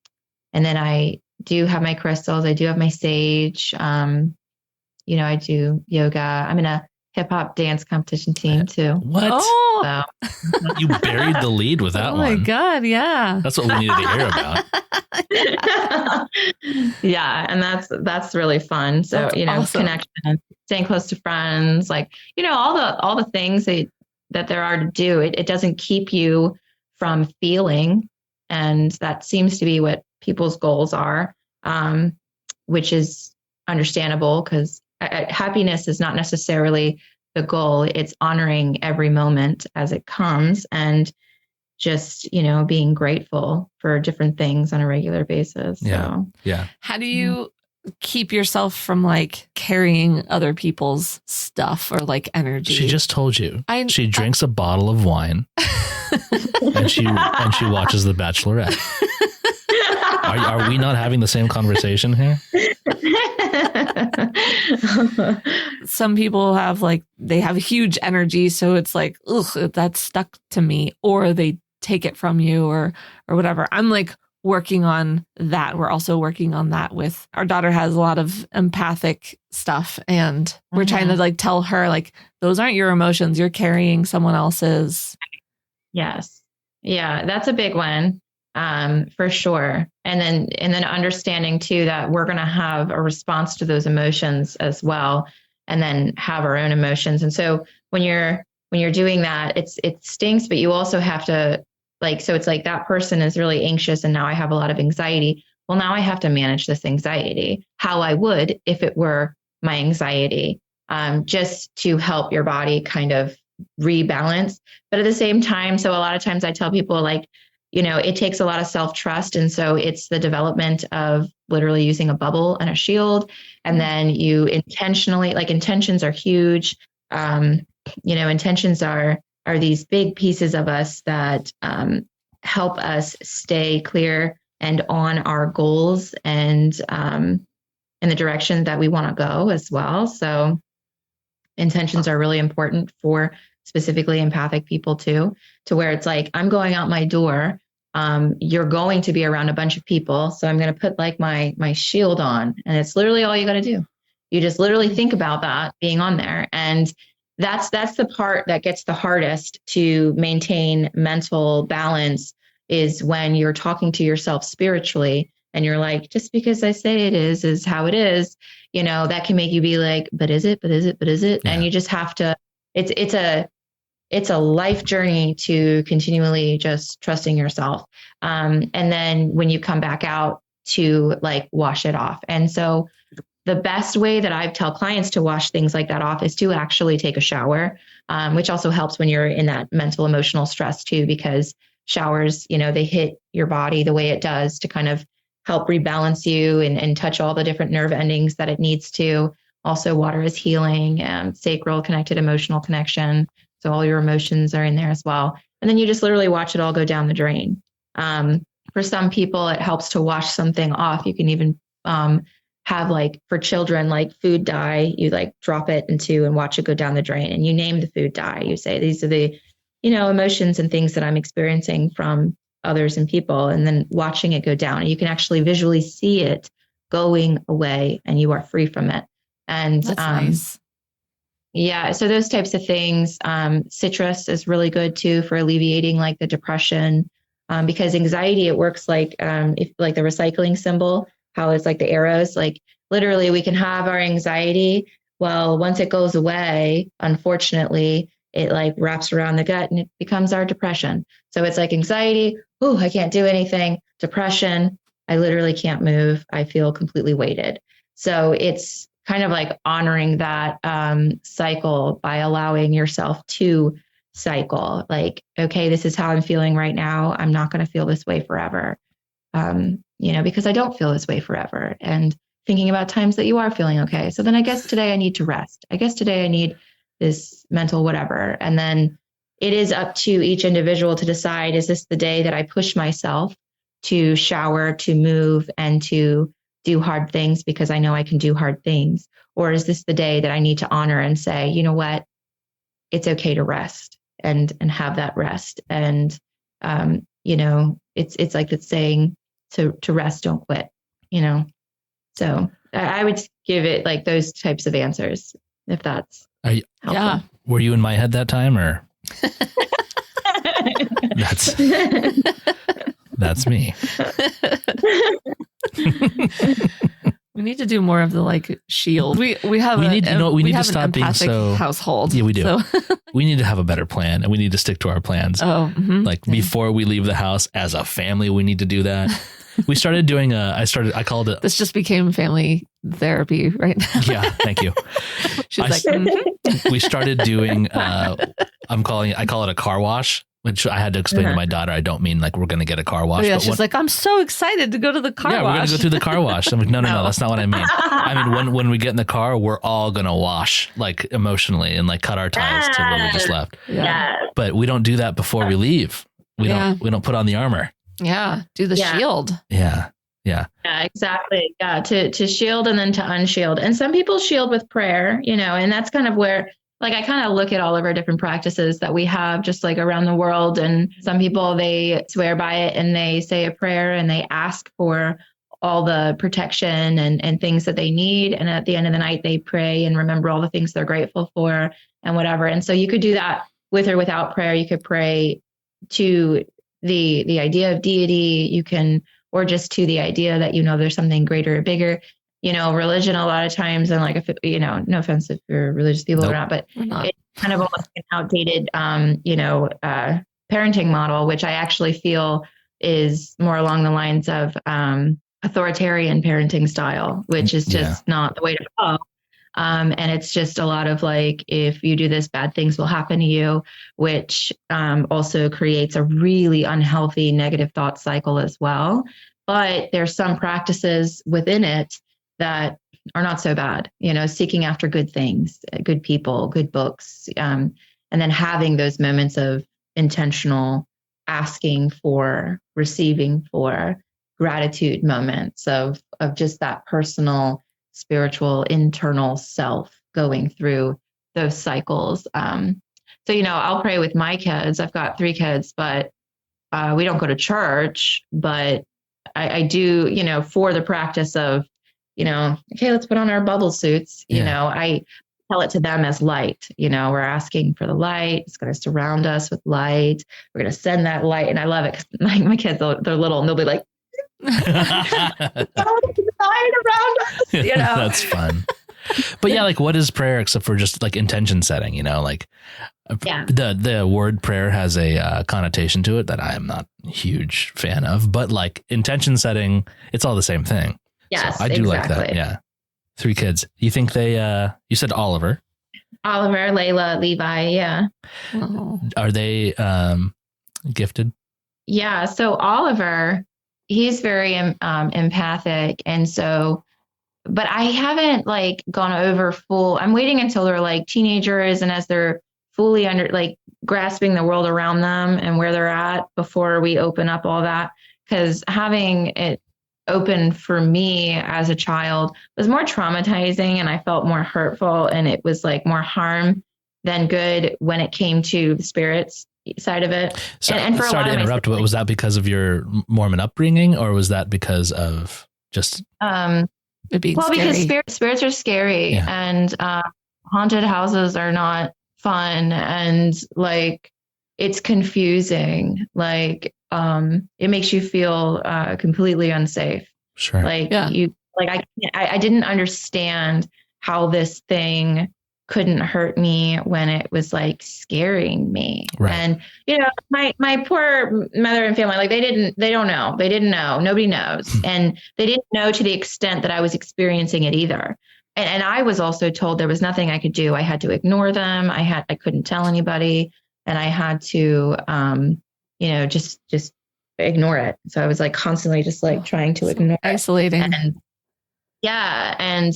then I do have my crystals. I do have my sage. I do yoga. I'm in a hip hop dance competition team too. What? Oh, So. You buried the lead with that one. Oh my God. Yeah. That's what we needed to hear about. Yeah. And that's really fun. So, That's awesome. Connection, staying close to friends, like, all the things that there are to do. It doesn't keep you from feeling. And that seems to be what people's goals are, which is understandable because happiness is not necessarily the goal. It's honoring every moment as it comes and just, being grateful for different things on a regular basis. Yeah. So. Yeah. How do you keep yourself from like carrying other people's stuff or like energy? She just told you. She drinks a bottle of wine and she watches The Bachelorette. Are we not having the same conversation here? Some people have they have huge energy, so it's like, ugh, that's stuck to me, or they take it from you or whatever. I'm like working on that. We're also working on that with our daughter. Has a lot of empathic stuff, and we're trying to tell her those aren't your emotions. You're carrying someone else's. Yes. Yeah, that's a big one. For sure. And then understanding too, that we're going to have a response to those emotions as well, and then have our own emotions. And so when you're doing that, it stings, but you also have to so it's like that person is really anxious and now I have a lot of anxiety. Well, now I have to manage this anxiety how I would if it were my anxiety, just to help your body kind of rebalance. But at the same time, so a lot of times I tell people it takes a lot of self-trust. And so it's the development of literally using a bubble and a shield. And then you intentionally, intentions are huge. Intentions are these big pieces of us that help us stay clear and on our goals and in the direction that we want to go as well. So intentions are really important for specifically empathic people too, to where it's like, I'm going out my door. You're going to be around a bunch of people. So I'm going to put my shield on, and it's literally all you got to do. You just literally think about that being on there. And that's the part that gets the hardest to maintain mental balance, is when you're talking to yourself spiritually and you're like, just because I say it is how it is, that can make you be like, but is it? Yeah. And you just have to, it's a life journey to continually just trusting yourself. And then when you come back out, to wash it off. And so the best way that I tell clients to wash things like that off is to actually take a shower, which also helps when you're in that mental, emotional stress too, because showers, they hit your body the way it does to kind of help rebalance you and touch all the different nerve endings that it needs to. Also, water is healing, sacral connected emotional connection. So all your emotions are in there as well. And then you just literally watch it all go down the drain. For some people, it helps to wash something off. You can even have for children, food dye, you drop it into and watch it go down the drain, and you name the food dye. You say, these are the, emotions and things that I'm experiencing from others and people, and then watching it go down. And you can actually visually see it going away and you are free from it. And that's nice. Yeah. So those types of things, citrus is really good too for alleviating the depression, because anxiety, it works if the recycling symbol. how it's like the arrows, like literally we can have our anxiety. Well, once it goes away, unfortunately, it like wraps around the gut and it becomes our depression. So it's like anxiety. Oh, I can't do anything. Depression. I literally can't move. I feel completely weighted. So it's kind of like honoring that cycle by allowing yourself to cycle. Like, okay, this is how I'm feeling right now. I'm not going to feel this way forever. Because I don't feel this way forever. And thinking about times that you are feeling okay. So then I guess today I need to rest. I guess today I need this mental whatever. And then it is up to each individual to decide, is this the day that I push myself to shower, to move, and to do hard things because I know I can do hard things? Or is this the day that I need to honor and say, you know what, it's okay to rest and have that rest. And, it's like it's saying to rest, don't quit, So I would give it like those types of answers, if that's helpful. Yeah. Were you in my head that time, or that's me? We need to do more of the like shield. We need to stop being so household. Yeah, we do. So. We need to have a better plan, and we need to stick to our plans. Oh, before we leave the house as a family, we need to do that. We started doing I called it. This just became family therapy right now. Yeah, thank you. She's we started doing. I call it a car wash. Which I had to explain to my daughter. I don't mean like we're going to get a car wash. Yeah, she's like, I'm so excited to go to the car wash. Yeah, we're going to go through the car wash. I'm like, no, that's not what I mean. I mean, when we get in the car, we're all going to wash like emotionally and like cut our ties to where we just left. Yeah. But we don't do that before we leave. We don't put on the armor. Yeah. Do the shield. Yeah. Yeah. Yeah, exactly. Yeah. To shield and then to unshield. And some people shield with prayer, and that's kind of where, like, I kind of look at all of our different practices that we have just like around the world. And some people, they swear by it and they say a prayer and they ask for all the protection and things that they need. And at the end of the night, they pray and remember all the things they're grateful for and whatever. And so you could do that with or without prayer. You could pray to the idea of deity. You can, or just to the idea that, there's something greater or bigger. Religion a lot of times, and like, if, no offense if you're religious people or not, but it's kind of almost an outdated, parenting model, which I actually feel is more along the lines of authoritarian parenting style, which is just not the way to go. And it's just a lot of like, if you do this, bad things will happen to you, which also creates a really unhealthy negative thought cycle as well. But there's some practices within it that are not so bad, seeking after good things, good people, good books, and then having those moments of intentional asking for, receiving for, gratitude moments of just that personal, spiritual, internal self going through those cycles. So, I'll pray with my kids. I've got 3 kids, but we don't go to church, but I do, for the practice of, okay, let's put on our bubble suits. I tell it to them as light. We're asking for the light. It's going to surround us with light. We're going to send that light. And I love it because my kids, they're little and they'll be like, light around us. That's fun. But yeah, like, what is prayer except for just like intention setting? The word prayer has a connotation to it that I am not a huge fan of. But like intention setting, it's all the same thing. Yes, so I do like that. Yeah. 3 kids. You think they, you said Oliver, Layla, Levi. Yeah. Oh. Are they gifted? Yeah. So Oliver, he's very empathic. And so, but I haven't like gone over full, I'm waiting until they're like teenagers and as they're fully grasping the world around them and where they're at before we open up all that. Because having it open for me as a child was more traumatizing and I felt more hurtful and it was like more harm than good when it came to the spirits side of it. So, and for sorry to interrupt, but was that because of your Mormon upbringing or was that because of just it being scary? Because spirits are scary and haunted houses are not fun and like it's confusing. Like it makes you feel completely unsafe. Sure. Like I didn't understand how this thing couldn't hurt me when it was like scaring me. Right. And, you know, my poor mother and family, like they didn't know. Nobody knows. And they didn't know to the extent that I was experiencing it either. And I was also told there was nothing I could do. I had to ignore them. I couldn't tell anybody, and I had to, you know, just ignore it. So I was like constantly just like trying to ignore isolating. And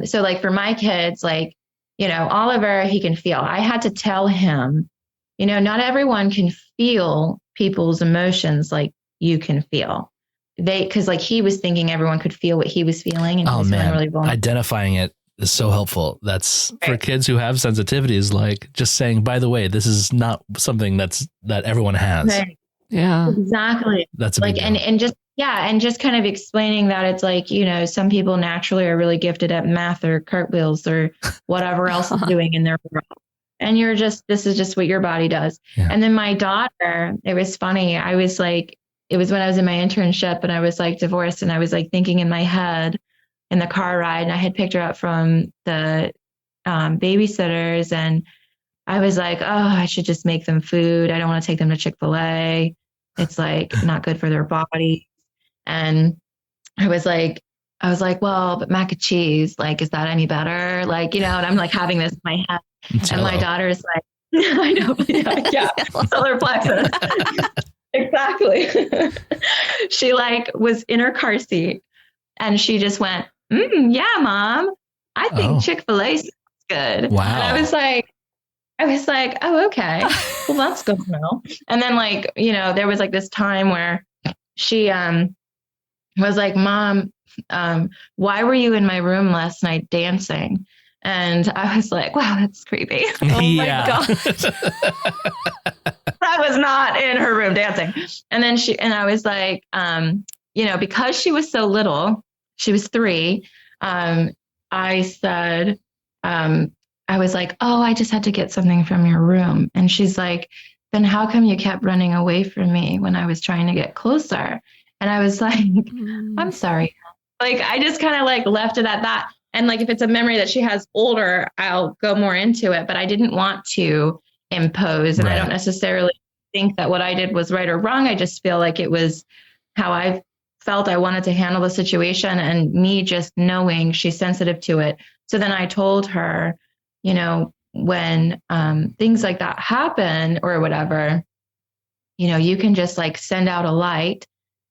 so like for my kids, like, you know, Oliver, he can feel. I had to tell him, you know, not everyone can feel people's emotions like you can feel. Because like he was thinking everyone could feel what he was feeling, and he was feeling really vulnerable. Identifying it is so helpful. That's right. For kids who have sensitivities, like just saying, by the way, this is not something that everyone has. Right. Yeah, exactly. That's a big deal. and just kind of explaining that it's like, you know, some people naturally are really gifted at math or cartwheels or whatever else is doing in their world. And this is just what your body does. Yeah. And then my daughter, it was funny. I was like, it was when I was in my internship and I was like divorced, and I was like thinking in my head in the car ride, and I had picked her up from the babysitters, and I was like, oh, I should just make them food. I don't want to take them to Chick-fil-A. It's like not good for their body. And I was like, well, but mac and cheese, like, is that any better? Like, you know, and I'm like having this in my head. And my daughter's like, I know, yeah, solar plexus. Exactly. She like was in her car seat, and she just went, yeah, Mom, I think Chick-fil-A is good. Wow. And I was like, oh, okay. Well, that's good to know. And then like, you know, there was like this time where she was like, Mom, why were you in my room last night dancing? And I was like, wow, that's creepy. Oh my God. That was not in her room dancing. And then I was like, you know, because she was so little, she was 3. I said, I was like, oh, I just had to get something from your room. And she's like, then how come you kept running away from me when I was trying to get closer? And I was like, I'm sorry. Like, I just kind of like left it at that. And like, if it's a memory that she has older, I'll go more into it, but I didn't want to impose. And I don't necessarily think that what I did was right or wrong. I just feel like it was how I felt I wanted to handle the situation, and me just knowing she's sensitive to it. So then I told her, you know, when things like that happen or whatever, you know, you can just like send out a light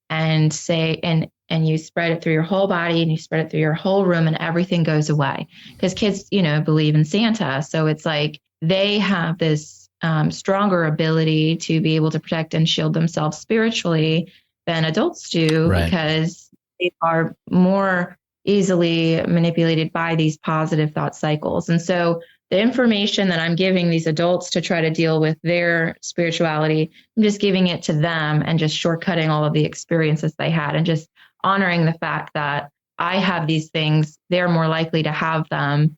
and say, and you spread it through your whole body, and you spread it through your whole room, and everything goes away. Because kids, you know, believe in Santa. So it's like they have this stronger ability to be able to protect and shield themselves spiritually than adults do, because they are more easily manipulated by these positive thought cycles. And so the information that I'm giving these adults to try to deal with their spirituality, I'm just giving it to them and just shortcutting all of the experiences they had, and just honoring the fact that I have these things, they're more likely to have them.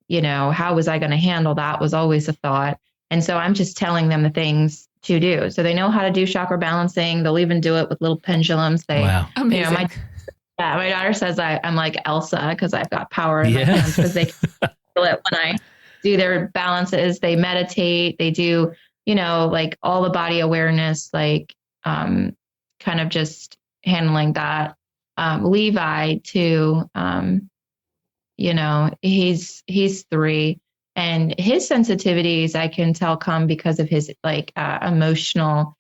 You know, how was I going to handle that was always a thought. And so I'm just telling them the things to do. So they know how to do chakra balancing. They'll even do it with little pendulums. Wow. You know, my daughter says I'm like Elsa because I've got power in my hands, because they can feel it when I do their balances. They meditate. They do, you know, like all the body awareness, like kind of just handling that. Levi too, you know, he's 3, and his sensitivities I can tell come because of his like emotional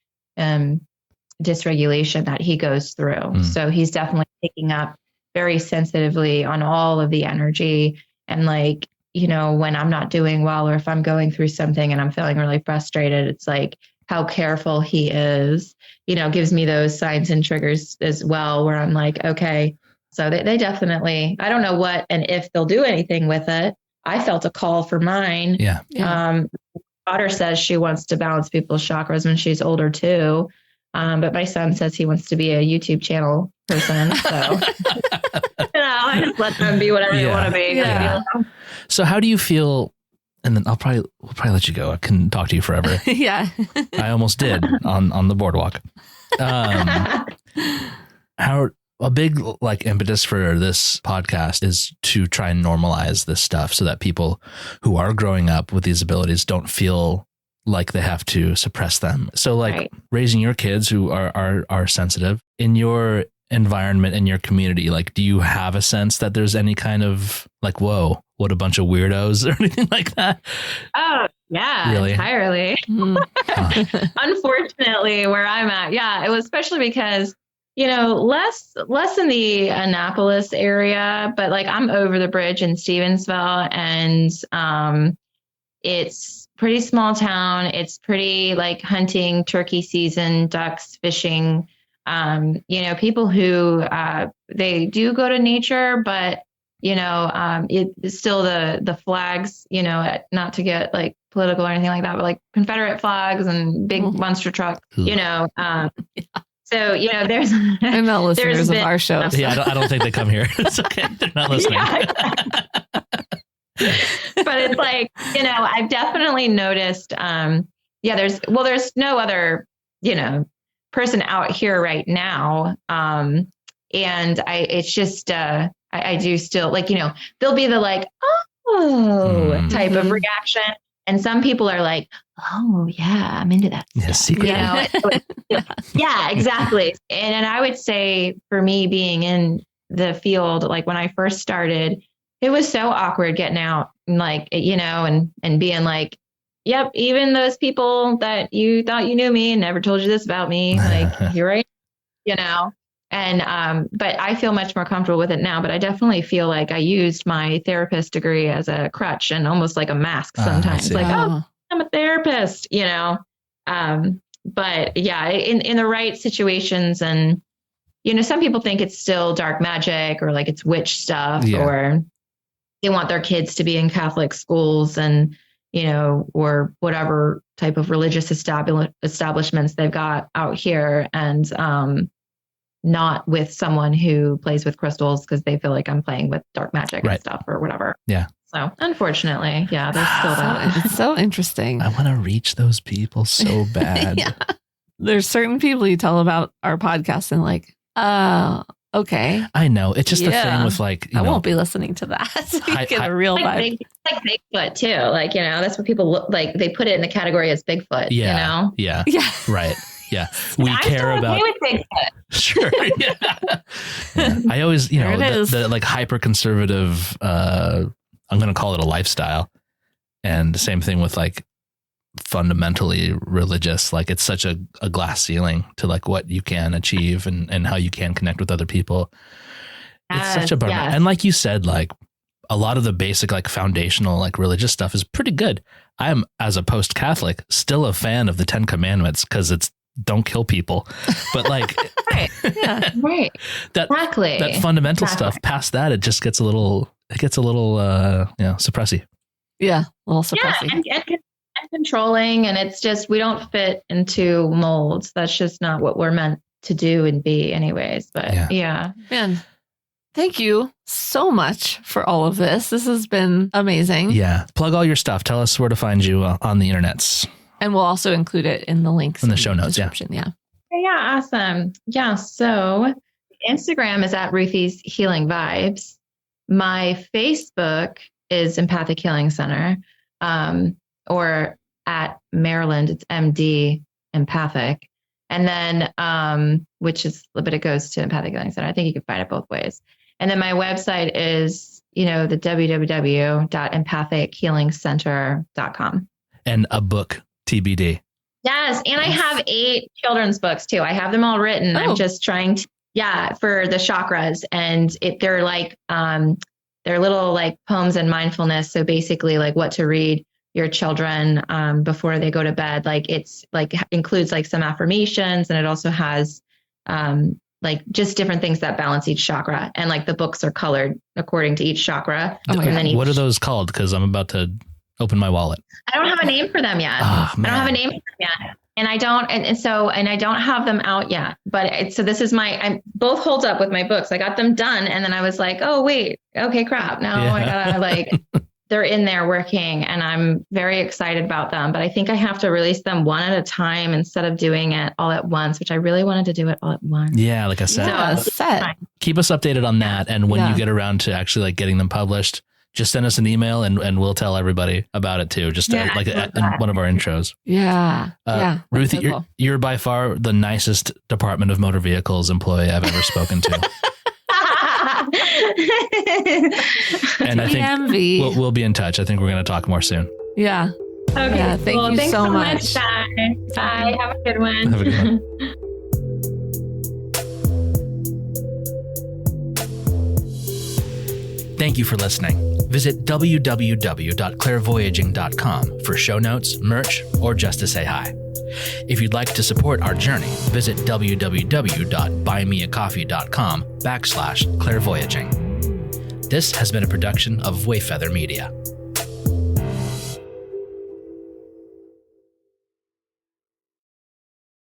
dysregulation that he goes through. So he's definitely picking up very sensitively on all of the energy. And like, you know, when I'm not doing well, or if I'm going through something and I'm feeling really frustrated, it's like how careful he is, you know, gives me those signs and triggers as well, where I'm like, okay, so they definitely, I don't know what and if they'll do anything with it. I felt a call for mine. Daughter says she wants to balance people's chakras when she's older too. But my son says he wants to be a YouTube channel person. So, you know, I just let them be whatever they want to be. Yeah. You know? So how do you feel? And then we'll probably let you go. I can talk to you forever. Yeah. I almost did on the boardwalk. How a big like impetus for this podcast is to try and normalize this stuff so that people who are growing up with these abilities don't feel like they have to suppress them. So like raising your kids who are sensitive in your environment, in your community, like, do you have a sense that there's any kind of like, whoa, what a bunch of weirdos or anything like that? Oh yeah, really? Entirely. Unfortunately, where I'm at, yeah, it was especially because, less in the Annapolis area, but like I'm over the bridge in Stevensville, and it's pretty small town. It's pretty like hunting, turkey season, ducks, fishing. People who they do go to nature, but it's still the flags, not to get like political or anything like that, but like Confederate flags and big monster truck, So, there's they're not listeners of our show. So. Yeah, I don't think they come here. It's okay. They're not listening. But it's like, I've definitely noticed, there's no other, person out here right now. And it's just, I do still like, there'll be the like, type of reaction. And some people are like, oh yeah, I'm into that. Yeah, secret. Yeah, exactly. And I would say for me being in the field, like when I first started, it was so awkward getting out and like, and being like, yep, even those people that you thought you knew me and never told you this about me, like you're right, And, but I feel much more comfortable with it now, but I definitely feel like I used my therapist degree as a crutch and almost like a mask sometimes, like, oh, I'm a therapist, but yeah, in the right situations. And, some people think it's still dark magic or like it's witch stuff, or they want their kids to be in Catholic schools and, or whatever type of religious establishments they've got out here. And, not with someone who plays with crystals because they feel like I'm playing with dark magic and stuff or whatever. Yeah. So unfortunately, there's still that. It's so interesting. I want to reach those people so bad. There's certain people you tell about our podcast and like, oh, okay. I know. It's just the thing with like, I won't be listening to that. So you get a real vibe. Like Bigfoot too. Like, that's what people look like. They put it in the category as Bigfoot, Yeah. Right. Yeah. We care about Bigfoot. Sure. Yeah. I always, the like hyper conservative, I'm going to call it a lifestyle. And the same thing with like fundamentally religious, like it's such a glass ceiling to like what you can achieve and how you can connect with other people. It's such a bummer. Yes. And like you said, like a lot of the basic, like foundational, like religious stuff is pretty good. I am, as a post-Catholic, still a fan of the 10 Commandments because it's don't kill people. But like, right. That fundamental stuff, past that, it just gets a little, suppressy. Yeah. A little suppressy. Yeah, and controlling. And it's just, we don't fit into molds. That's just not what we're meant to do and be anyways. But yeah. Man, thank you so much for all of this. This has been amazing. Yeah. Plug all your stuff. Tell us where to find you on the internets. And we'll also include it in the links in the show notes. Yeah. Yeah. Awesome. Yeah. So Instagram is at Ruthie's Healing Vibes. My Facebook is Empathic Healing Center, or at Maryland, it's MD Empathic. And then, which is, but it goes to Empathic Healing Center. I think you can find it both ways. And then my website is, the www.empathichealingcenter.com. And a book, TBD. Yes. And I have 8 children's books too. I have them all written. I'm just trying to, for the chakras. And they're like, they're little like poems and mindfulness. So basically like what to read your children before they go to bed. Like it's like includes like some affirmations, and it also has like just different things that balance each chakra. And like the books are colored according to each chakra. And then what are those called? Because I'm about to open my wallet. I don't have a name for them yet. I don't have a name for them yet. And I don't, and I don't have them out yet, but so this is both holds up with my books. I got them done. And then I was like, oh wait, okay, crap. Now I gotta like they're in there working, and I'm very excited about them. But I think I have to release them one at a time instead of doing it all at once, which I really wanted to do it all at once. Yeah, like a set. Yeah, set. Keep us updated on that. And when you get around to actually like getting them published, just send us an email and we'll tell everybody about it too. Just in one of our intros. Yeah. Ruthie, so you're by far the nicest Department of Motor Vehicles employee I've ever spoken to. And I think we'll be in touch. I think we're going to talk more soon. Yeah. Okay. Yeah, thank you so much. Bye. Have a good one. Have a good one. Thank you for listening. Visit www.clairvoyaging.com for show notes, merch, or just to say hi. If you'd like to support our journey, visit www.buymeacoffee.com/clairvoyaging. This has been a production of Wayfeather Media.